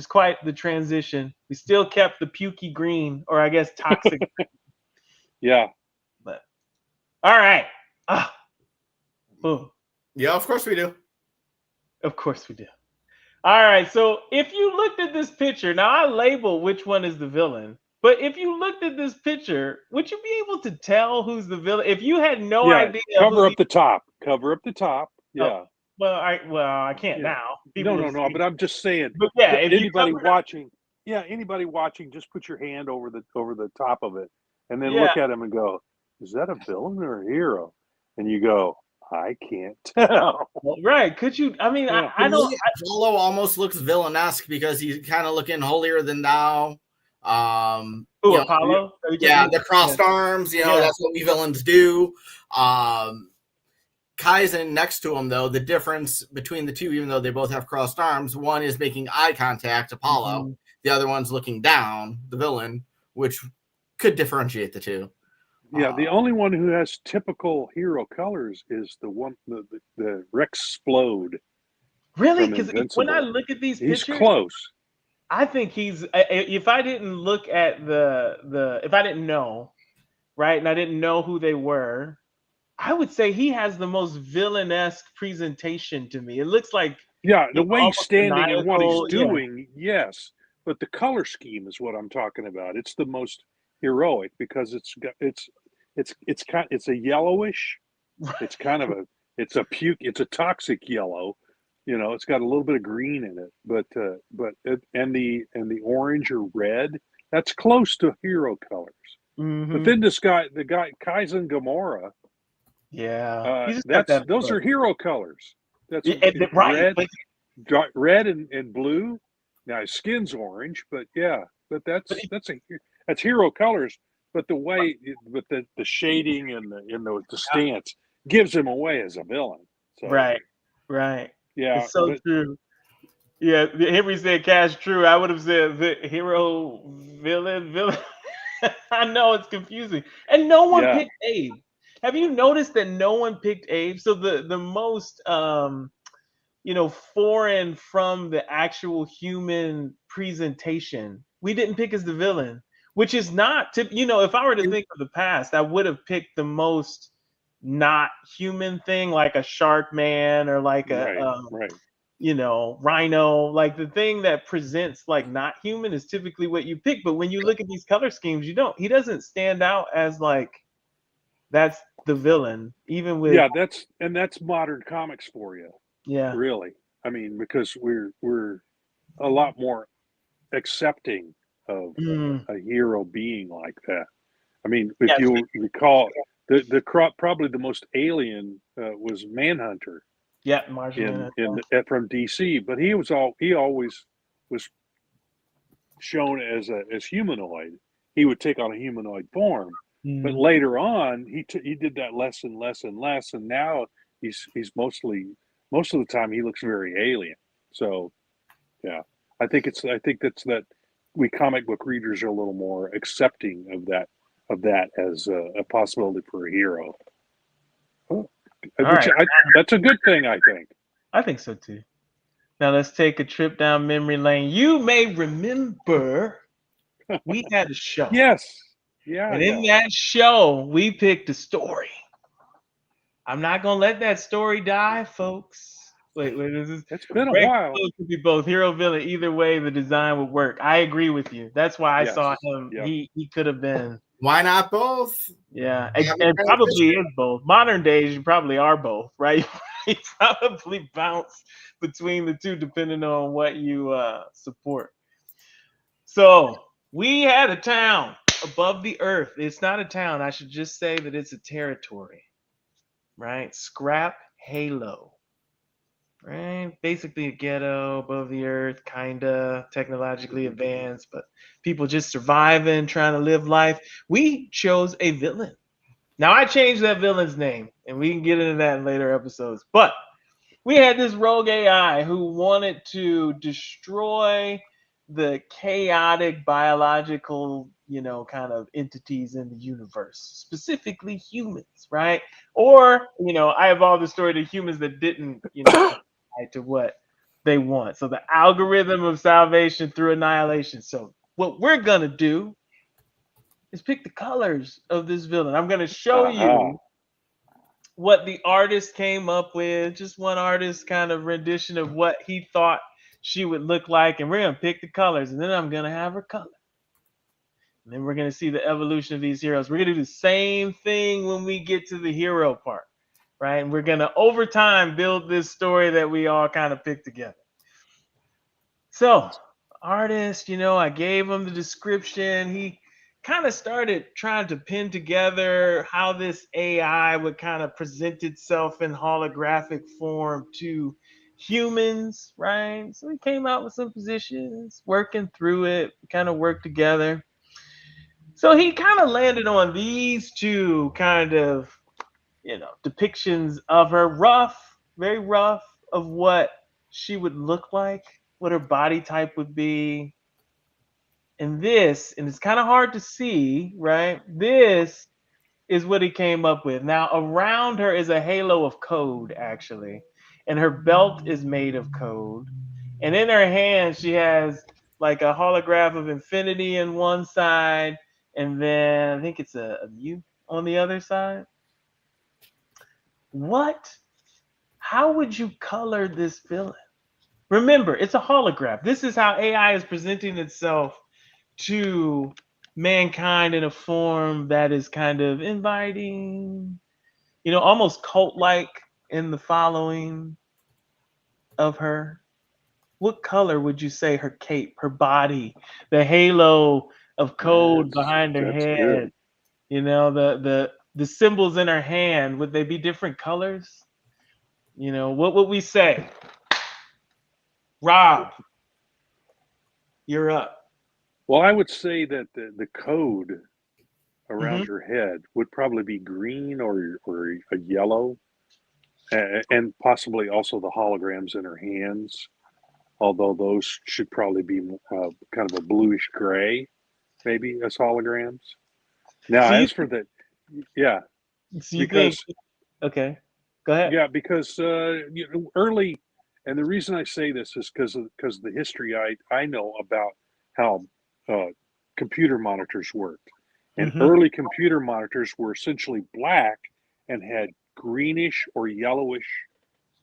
quite the transition. We still kept the pukey green, or I guess toxic. Yeah. But all right. Boom. Yeah, of course we do. Of course we do. All right. So if you looked at this picture, now I label which one is the villain. But if you looked at this picture, would you be able to tell who's the villain? If you had no idea, cover up the top. Cover up the top. Yeah. Oh, I can't now. People no. But I'm just saying. But yeah, if anybody watching, anybody watching, just put your hand over the top of it, and then look at him and go, "Is that a villain or a hero?" And you go, "I can't tell." Right? Could you? I mean, I don't. Apollo almost looks villain-esque because he's kind of looking holier than thou. Apollo? Yeah, the crossed arms. That's what we villains do. Kaizen next to him, though, the difference between the two, even though they both have crossed arms, one is making eye contact, Apollo. Mm-hmm. The other one's looking down, the villain, which could differentiate the two. Yeah, the only one who has typical hero colors is the one, the Rexplode. Really? Because when I look at these pictures, he's close. I think he's. If I didn't look at if I didn't know, right, and I didn't know who they were, I would say he has the most villain-esque presentation to me. It looks like the way he's standing and what he's doing, yes. But the color scheme is what I'm talking about. It's the most heroic because it's a yellowish. It's kind of it's a toxic yellow. It's got a little bit of green in it, but the orange or red, that's close to hero colors. Mm-hmm. But then the guy Kaizen Gamora. Yeah, those are hero colors. That's right. Red and blue. Now his skin's orange, but that's hero colors. But the way, the shading and the stance gives him away as a villain. So, right. Yeah, it's so true. Yeah, Henry said Cash True. I would have said hero, villain. I know it's confusing, and no one picked Abe. Have you noticed that no one picked Abe? So the most foreign from the actual human presentation, we didn't pick as the villain, which is not if I were to think of the past, I would have picked the most not human thing, like a shark man or like rhino. Like the thing that presents like not human is typically what you pick. But when you look at these color schemes, he doesn't stand out as like that's the villain, even with that's modern comics for you. Yeah, really. I mean, because we're a lot more accepting of a hero being like that. I mean, if you recall, probably the most alien was Manhunter. Yeah, Martian from DC, but he always was shown as humanoid. He would take on a humanoid form, but later on he did that less and less and less, and now he's most of the time he looks very alien. So, yeah, I think that's that we comic book readers are a little more accepting of that as a possibility for a hero. That's a good thing, I think. I think so too. Now let's take a trip down memory lane. You may remember we had a show. Yes. Yeah. And in that show, we picked a story. I'm not gonna let that story die, folks. Wait, it's been a while. It could be both hero, villain. Either way, the design would work. I agree with you. That's why I saw him. Yep. He could have been. Why not both? Yeah, and probably is both. Modern days, you probably are both, right? You probably bounce between the two depending on what you support. So we had a town above the earth. It's not a town. I should just say that it's a territory, right? Scrap Halo, right? Basically a ghetto above the earth, kinda technologically advanced, but people just surviving, trying to live life. We chose a villain. Now I changed that villain's name, and we can get into that in later episodes. But we had this rogue AI who wanted to destroy the chaotic biological, kind of entities in the universe, specifically humans, right? Or, I evolved the story to humans that didn't, to what they want. So the algorithm of salvation through annihilation. So what we're gonna do is pick the colors of this villain. I'm gonna show you what the artist came up with, just one artist kind of rendition of what he thought she would look like, and we're gonna pick the colors, and then I'm gonna have her color. And then we're gonna see the evolution of these heroes. We're gonna do the same thing when we get to the hero part, right? And we're gonna over time build this story that we all kind of pick together. So, artist, I gave him the description. He kind of started trying to pin together how this AI would kind of present itself in holographic form to humans, right? So he came out with some positions, working through it, kind of worked together. So he kind of landed on these two kind of, depictions of her, rough, very rough, of what she would look like, what her body type would be. And it's kind of hard to see, right? This is what he came up with. Now, around her is a halo of code, actually. And her belt is made of code. And in her hand, she has like a holograph of infinity in one side. And then I think it's a U on the other side. How would you color this villain? Remember, it's a holograph. This is how AI is presenting itself to mankind in a form that is kind of inviting, almost cult-like in the following of her. What color would you say her cape, her body, the halo of code behind her head, good. The symbols in her hand, would they be different colors? What would we say? Rob, you're up. Well, I would say that the code around her head would probably be green or a yellow, and possibly also the holograms in her hands, although those should probably be kind of a bluish gray, maybe, as holograms. Now, as for the, yeah. So you think, okay, go ahead. Yeah, because early, and the reason I say this is because of the history I know about how computer monitors worked. And early computer monitors were essentially black and had greenish or yellowish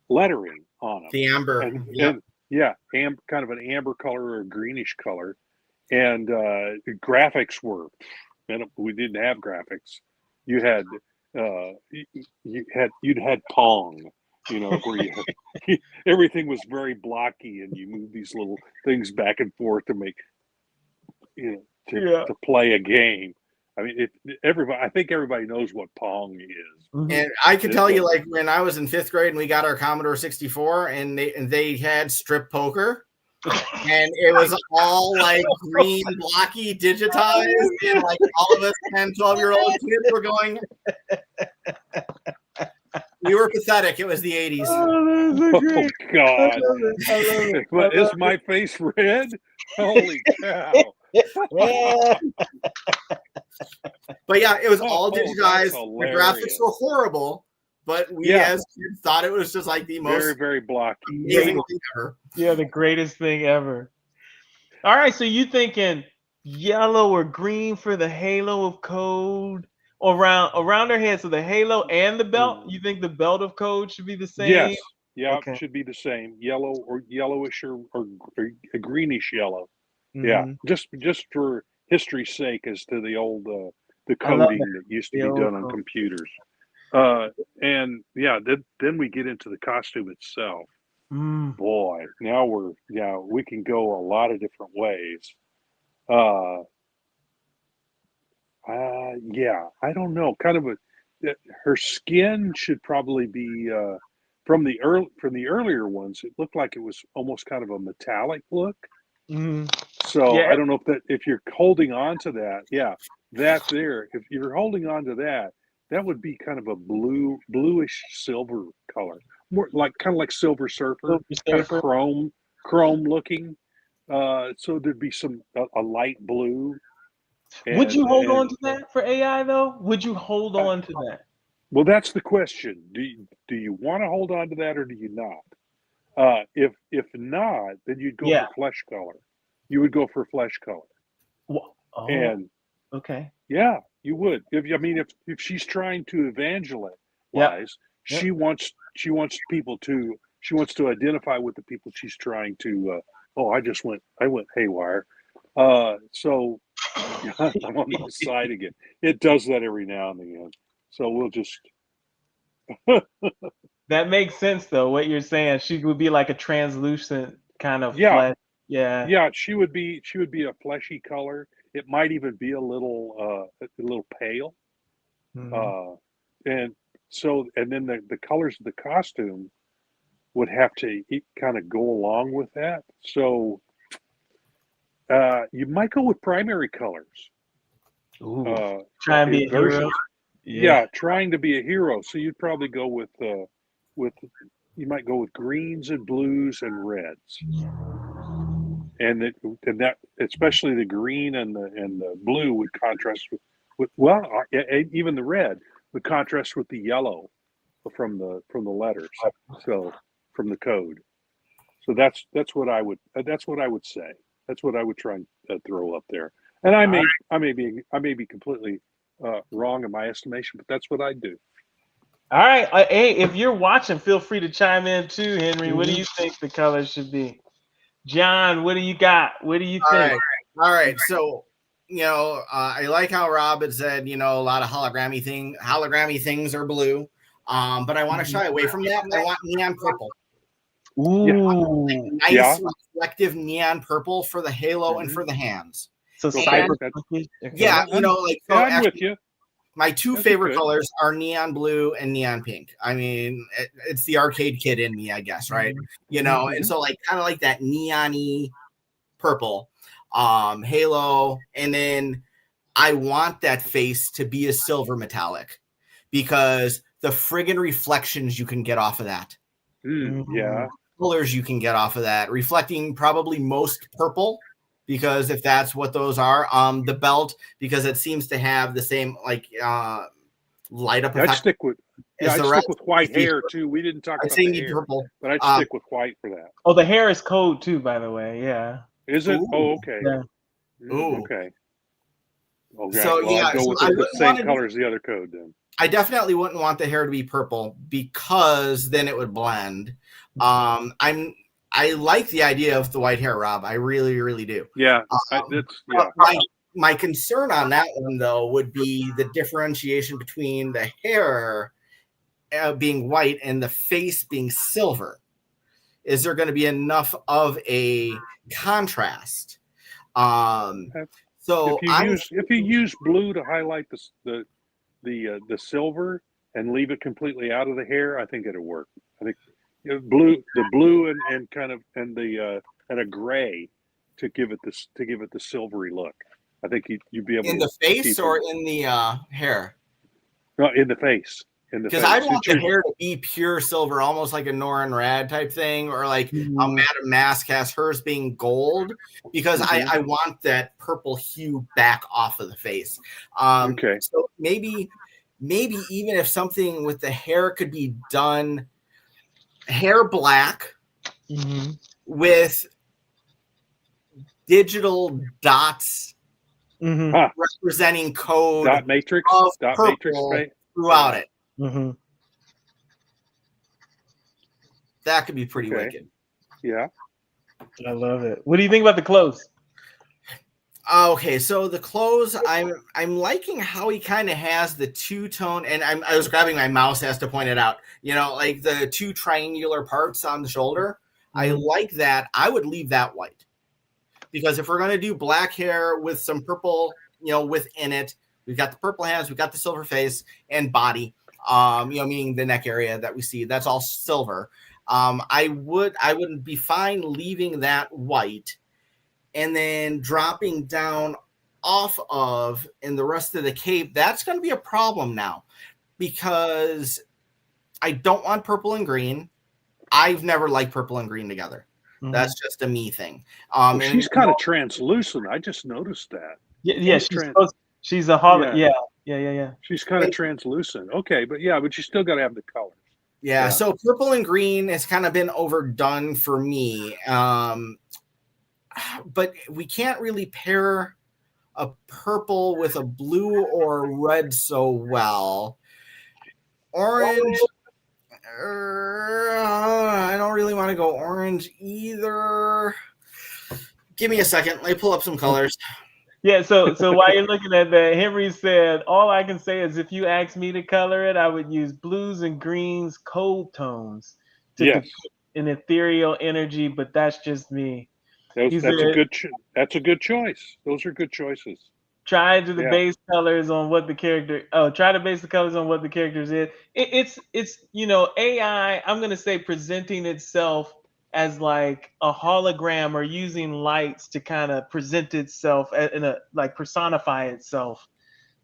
lettering on them. The amber. And kind of an amber color or a greenish color. And the graphics were, and we didn't have graphics. You'd had Pong, where everything was very blocky, and you move these little things back and forth to make, to play a game. I mean, I think everybody knows what Pong is. And I can tell you, like, when I was in 5th grade and we got our Commodore 64, and they had strip poker, and it was all like green, blocky, digitized, and like all of us 10, 12-year-old kids were going. We were pathetic. It was the 80s. Oh God! But is my face red? Holy cow! But yeah, it was all digitized. The graphics were horrible, but we as kids thought it was just like the most very, very blocky, amazing thing ever. Yeah, the greatest thing ever. All right, so you thinking yellow or green for the halo of code around her head? So the halo and the belt. You think the belt of code should be the same? Yes. Yeah, okay. It should be the same. Yellow or yellowish or a greenish yellow. Yeah, just for history's sake, as to the old the coding that used to be done on computers. And yeah, then we get into the costume itself. Boy, now we can go a lot of different ways. Yeah, I don't know. Kind of her skin should probably be from the earlier ones. It looked like it was almost kind of a metallic look. So I don't know if you're holding on to that. Yeah, that there. If you're holding on to that, that would be kind of a bluish silver color, more kind of like Silver Surfer, kind of chrome looking. So there'd be a light blue. Would you hold on to that for AI though? Would you hold on to that? Well, that's the question. Do you want to hold on to that, or do you not? If not, then you'd go for flesh color. You would go for flesh color. And okay. Yeah, you would. If she's trying to evangelize wise. Yep. She wants people to. She wants to identify with the people she's trying to. I went haywire. So I'm on my side again. It does that every now and again. So we'll just. That makes sense, though. What you're saying, she would be like a translucent kind of flesh. Yeah. Yeah, she would be a fleshy color. It might even be a little pale. Mm-hmm. And then the colors of the costume would have to kind of go along with that. So you might go with primary colors. Ooh, try and be a hero. Yeah, trying to be a hero. So you'd probably go with you might go with greens and blues and reds. And that especially the green and the blue would contrast with even the red would contrast with the yellow from the letters. So from the code. So that's what I would say. That's what I would try and throw up there. And I may be completely wrong in my estimation, but that's what I do. All right. Hey, if you're watching, feel free to chime in too, Henry. Mm-hmm. What do you think the colors should be? John, what do you got? What do you think? All right. So, I like how Rob had said, a lot of hologrammy things are blue. But I want to shy away from that. I want neon purple. Ooh. Nice reflective neon purple for the halo and for the hands. So I'm with you. My two favorite colors are neon blue and neon pink. I mean, it's the arcade kid in me, I guess, right? Mm-hmm. And so kind of like that neon-y purple, halo, and then I want that face to be a silver metallic because the friggin' reflections you can get off of that. Yeah. Colors you can get off of that, reflecting probably most purple. Because if that's what those are, the belt, because it seems to have the same light up effect. I'd stick with white hair too. We didn't talk about the hair, purple, but I'd stick with white for that. Oh, the hair is code too, by the way. Yeah. Is it? Ooh. Oh, okay. Yeah. Okay. So I'd go with the same color as the other code then. I definitely wouldn't want the hair to be purple because then it would blend. I like the idea of the white hair, Rob. I really, really do. Yeah. My concern on that one, though, would be the differentiation between the hair being white and the face being silver. Is there going to be enough of a contrast? So if you use blue to highlight the silver and leave it completely out of the hair, I think it'll work. I think. The blue and kind of and a gray to give it the silvery look. I think you'd be able in the face or in the hair. No, in the face. Because I want the hair to be pure silver, almost like a Norin Rad type thing, or like Madame Mask has hers being gold. Because I want that purple hue back off of the face. Okay. So maybe even if something with the hair could be done. Hair black with digital dots representing code dot matrix throughout it. Mm-hmm. That could be pretty wicked. Yeah, I love it. What do you think about the clothes? Okay, so the clothes, I'm liking how he kind of has the two-tone, and I was grabbing my mouse as to point it out, like the two triangular parts on the shoulder. I like that. I would leave that white. Because if we're going to do black hair with some purple, within it, we've got the purple hands, we've got the silver face and body, meaning the neck area that we see, that's all silver. I would be fine leaving that white. And then dropping down off of in the rest of the cape, that's going to be a problem now because I don't want purple and green. I've never liked purple and green together. Mm-hmm. That's just a me thing. She's kind of translucent. I just noticed that. Yeah, she's a hollow. Yeah. She's kind of translucent. Okay, but you still got to have the colors. Yeah, so purple and green has kind of been overdone for me. But we can't really pair a purple with a blue or a red so well. Orange. I don't really want to go orange either. Give me a second. Let me pull up some colors. Yeah, so while you're looking at that, Henry said, all I can say is if you asked me to color it, I would use blues and greens, cold tones to depict an ethereal energy, but that's just me. That's a good choice. Those are good choices. Try to the base colors on what the character. Try to base the colors on what the characters is. It's AI. I'm gonna say presenting itself as like a hologram or using lights to kind of present itself in a like personify itself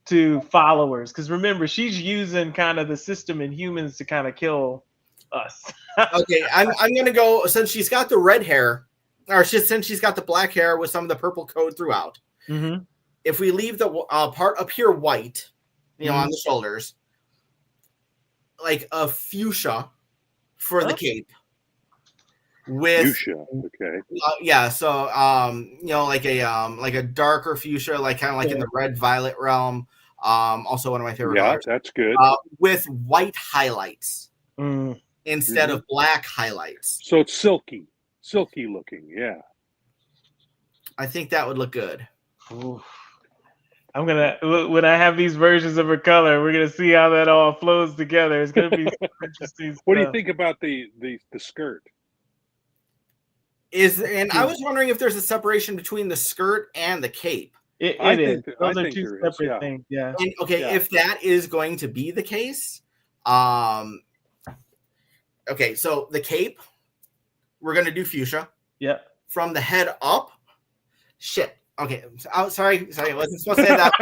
to followers. Because remember, she's using kind of the system and humans to kind of kill us. Okay, I'm gonna go since she's got the red hair, or since she's got the black hair with some of the purple code throughout. Mm-hmm. If we leave the part up here white, on the shoulders, like a fuchsia for the cape. With fuchsia, okay. So like a darker fuchsia, like kind of like in the red violet realm. Also one of my favorite colors. That's good. With white highlights instead of black highlights. So it's silky looking. Yeah. I think that would look good. Oof. I'm gonna when I have these versions of her color, we're gonna see how that all flows together. It's gonna be interesting. What do you think about the skirt? I was wondering if there's a separation between the skirt and the cape. It is. Those are two separate things. Yeah. And, if that is going to be the case, okay, so the cape, we're gonna do fuchsia. Yeah. From the head up. Shit. Okay. Sorry. I wasn't supposed to say that.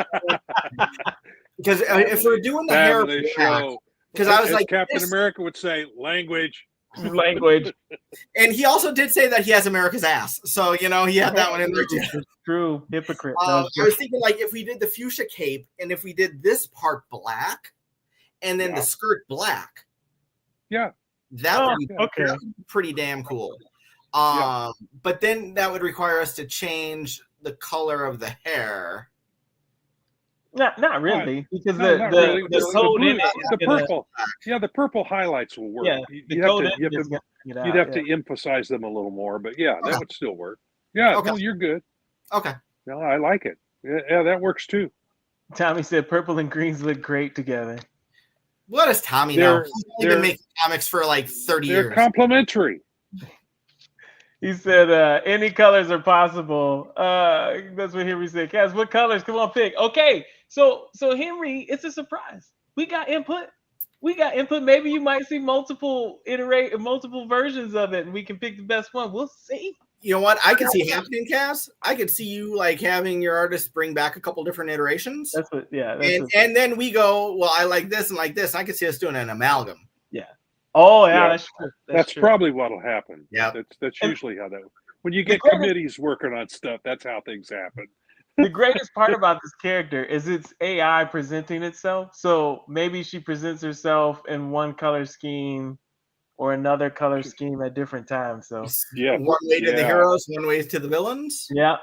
Because if we're doing the hair, because I was like, Captain America would say, language. And he also did say that he has America's ass. So, he had that one in there too. It's true. Hypocrite. I was thinking like if we did the fuchsia cape and if we did this part black and then the skirt black. Yeah. That would be pretty damn cool. But then that would require us to change the color of the hair. Not really, because the code in it, the purple. The purple highlights will work. Yeah, you'd have to emphasize them a little more, but that would still work. Yeah, no, you're good. Okay. No, I like it. Yeah, that works too. Tommy said purple and greens look great together. What does Tommy know? He's been making comics for like 30 years. They're complementary. He said, any colors are possible. That's what Henry said. Cass, what colors? Come on, pick. Okay, so Henry, it's a surprise. We got input. Maybe you might see multiple versions of it, and we can pick the best one. We'll see. You know what I could see happening, Cass? I could see you like having your artist bring back a couple different iterations. That's what, and then we go, well, I like this and like this. I could see us doing an amalgam. Yeah. Oh, yeah, that's true. That's true. probably what'll happen. Yeah. That's usually how that. When you get committees working on stuff, that's how things happen. The greatest part about this character is it's AI presenting itself. So maybe she presents herself in one color scheme or another color scheme at different times. So one way to the heroes, one way to the villains. Yeah.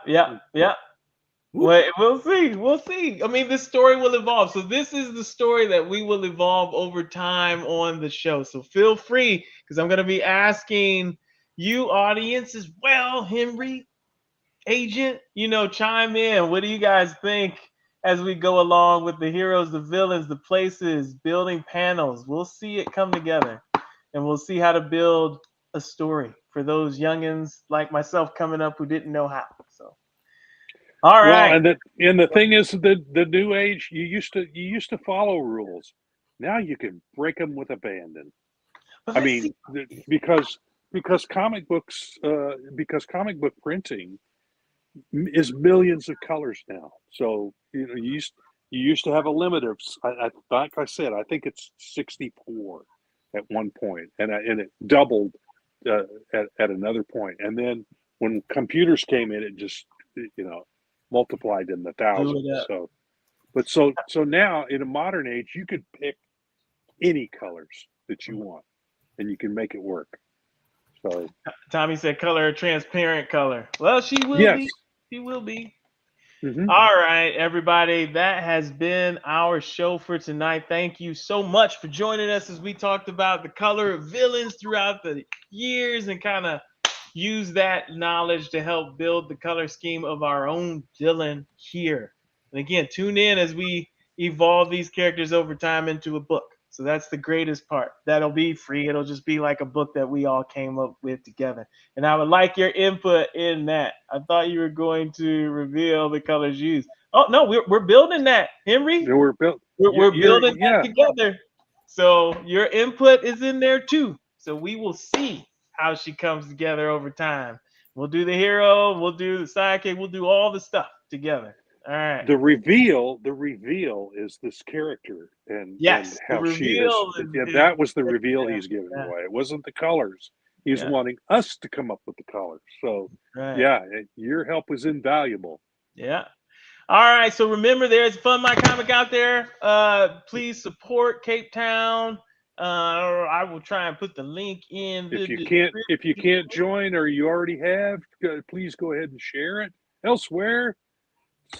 Well, we'll see. I mean, this story will evolve. So this is the story that we will evolve over time on the show. So feel free, because I'm going to be asking you audience as well, Henry, Agent, chime in. What do you guys think as we go along with the heroes, the villains, the places, building panels? We'll see it come together, and we'll see how to build a story for those youngins like myself coming up who didn't know how. So. All right. Well, and the thing is, the new age, you used to follow rules. Now you can break them with abandon. I mean, because comic books, because comic book printing is millions of colors now. So you used to have a limit of, like I said, I think it's 64 at one point, and it doubled at another point. And then when computers came in, it just multiplied in the thousands. So now in a modern age, you could pick any colors that you want, and you can make it work. So Tommy said color, transparent color. Well, she will be. She will be. All right, everybody. That has been our show for tonight. Thank you so much for joining us as we talked about the color of villains throughout the years and kind of use that knowledge to help build the color scheme of our own villain here. And again, tune in as we evolve these characters over time into a book. So that's the greatest part. That'll be free. It'll just be like a book that we all came up with together. And I would like your input in that. I thought you were going to reveal the colors used. Oh no, we're building that, Henry. Yeah, we're building that together. So your input is in there too. So we will see how she comes together over time. We'll do the hero, we'll do the sidekick, we'll do all the stuff together. All right. The reveal is this character and how she is. That was the reveal he's giving away. It wasn't the colors. He's wanting us to come up with the colors. So your help was invaluable. Yeah. All right. So remember, there's Fund My Comic out there. Please support Cape Town. I will try and put the link in. If you can't join or you already have, please go ahead and share it. Elsewhere,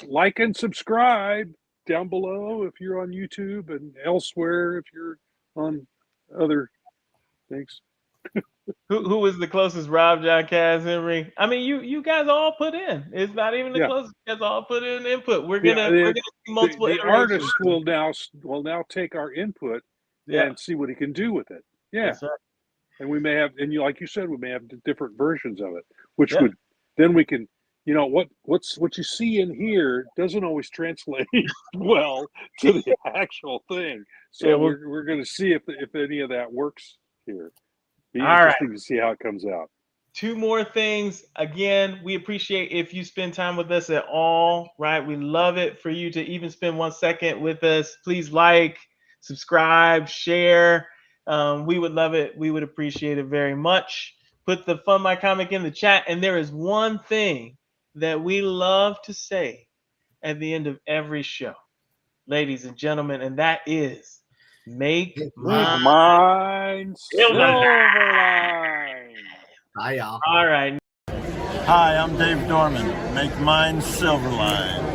like and subscribe down below if you're on YouTube, and elsewhere if you're on other things. Who was the closest Rob, John, Cass, Henry? I mean, you guys all put in. It's not even the closest. You guys all put in input. We're gonna see multiple. The artist will now take our input and see what he can do with it. Yeah, that's right. And we may have, like you said, we may have different versions of it, which would then we can. You know what you see in here doesn't always translate well to the actual thing. So we're going to see if any of that works here. Be interesting to see how it comes out. 2 more things. Again, we appreciate if you spend time with us at all. Right, we love it for you to even spend 1 second with us. Please like, subscribe, share. We would love it. We would appreciate it very much. Put the Fund My Comic in the chat, and there is one thing that we love to say at the end of every show, ladies and gentlemen, and that is make mine Silverline. Hi, y'all. All right. Hi, I'm Dave Dorman. Make mine Silverline.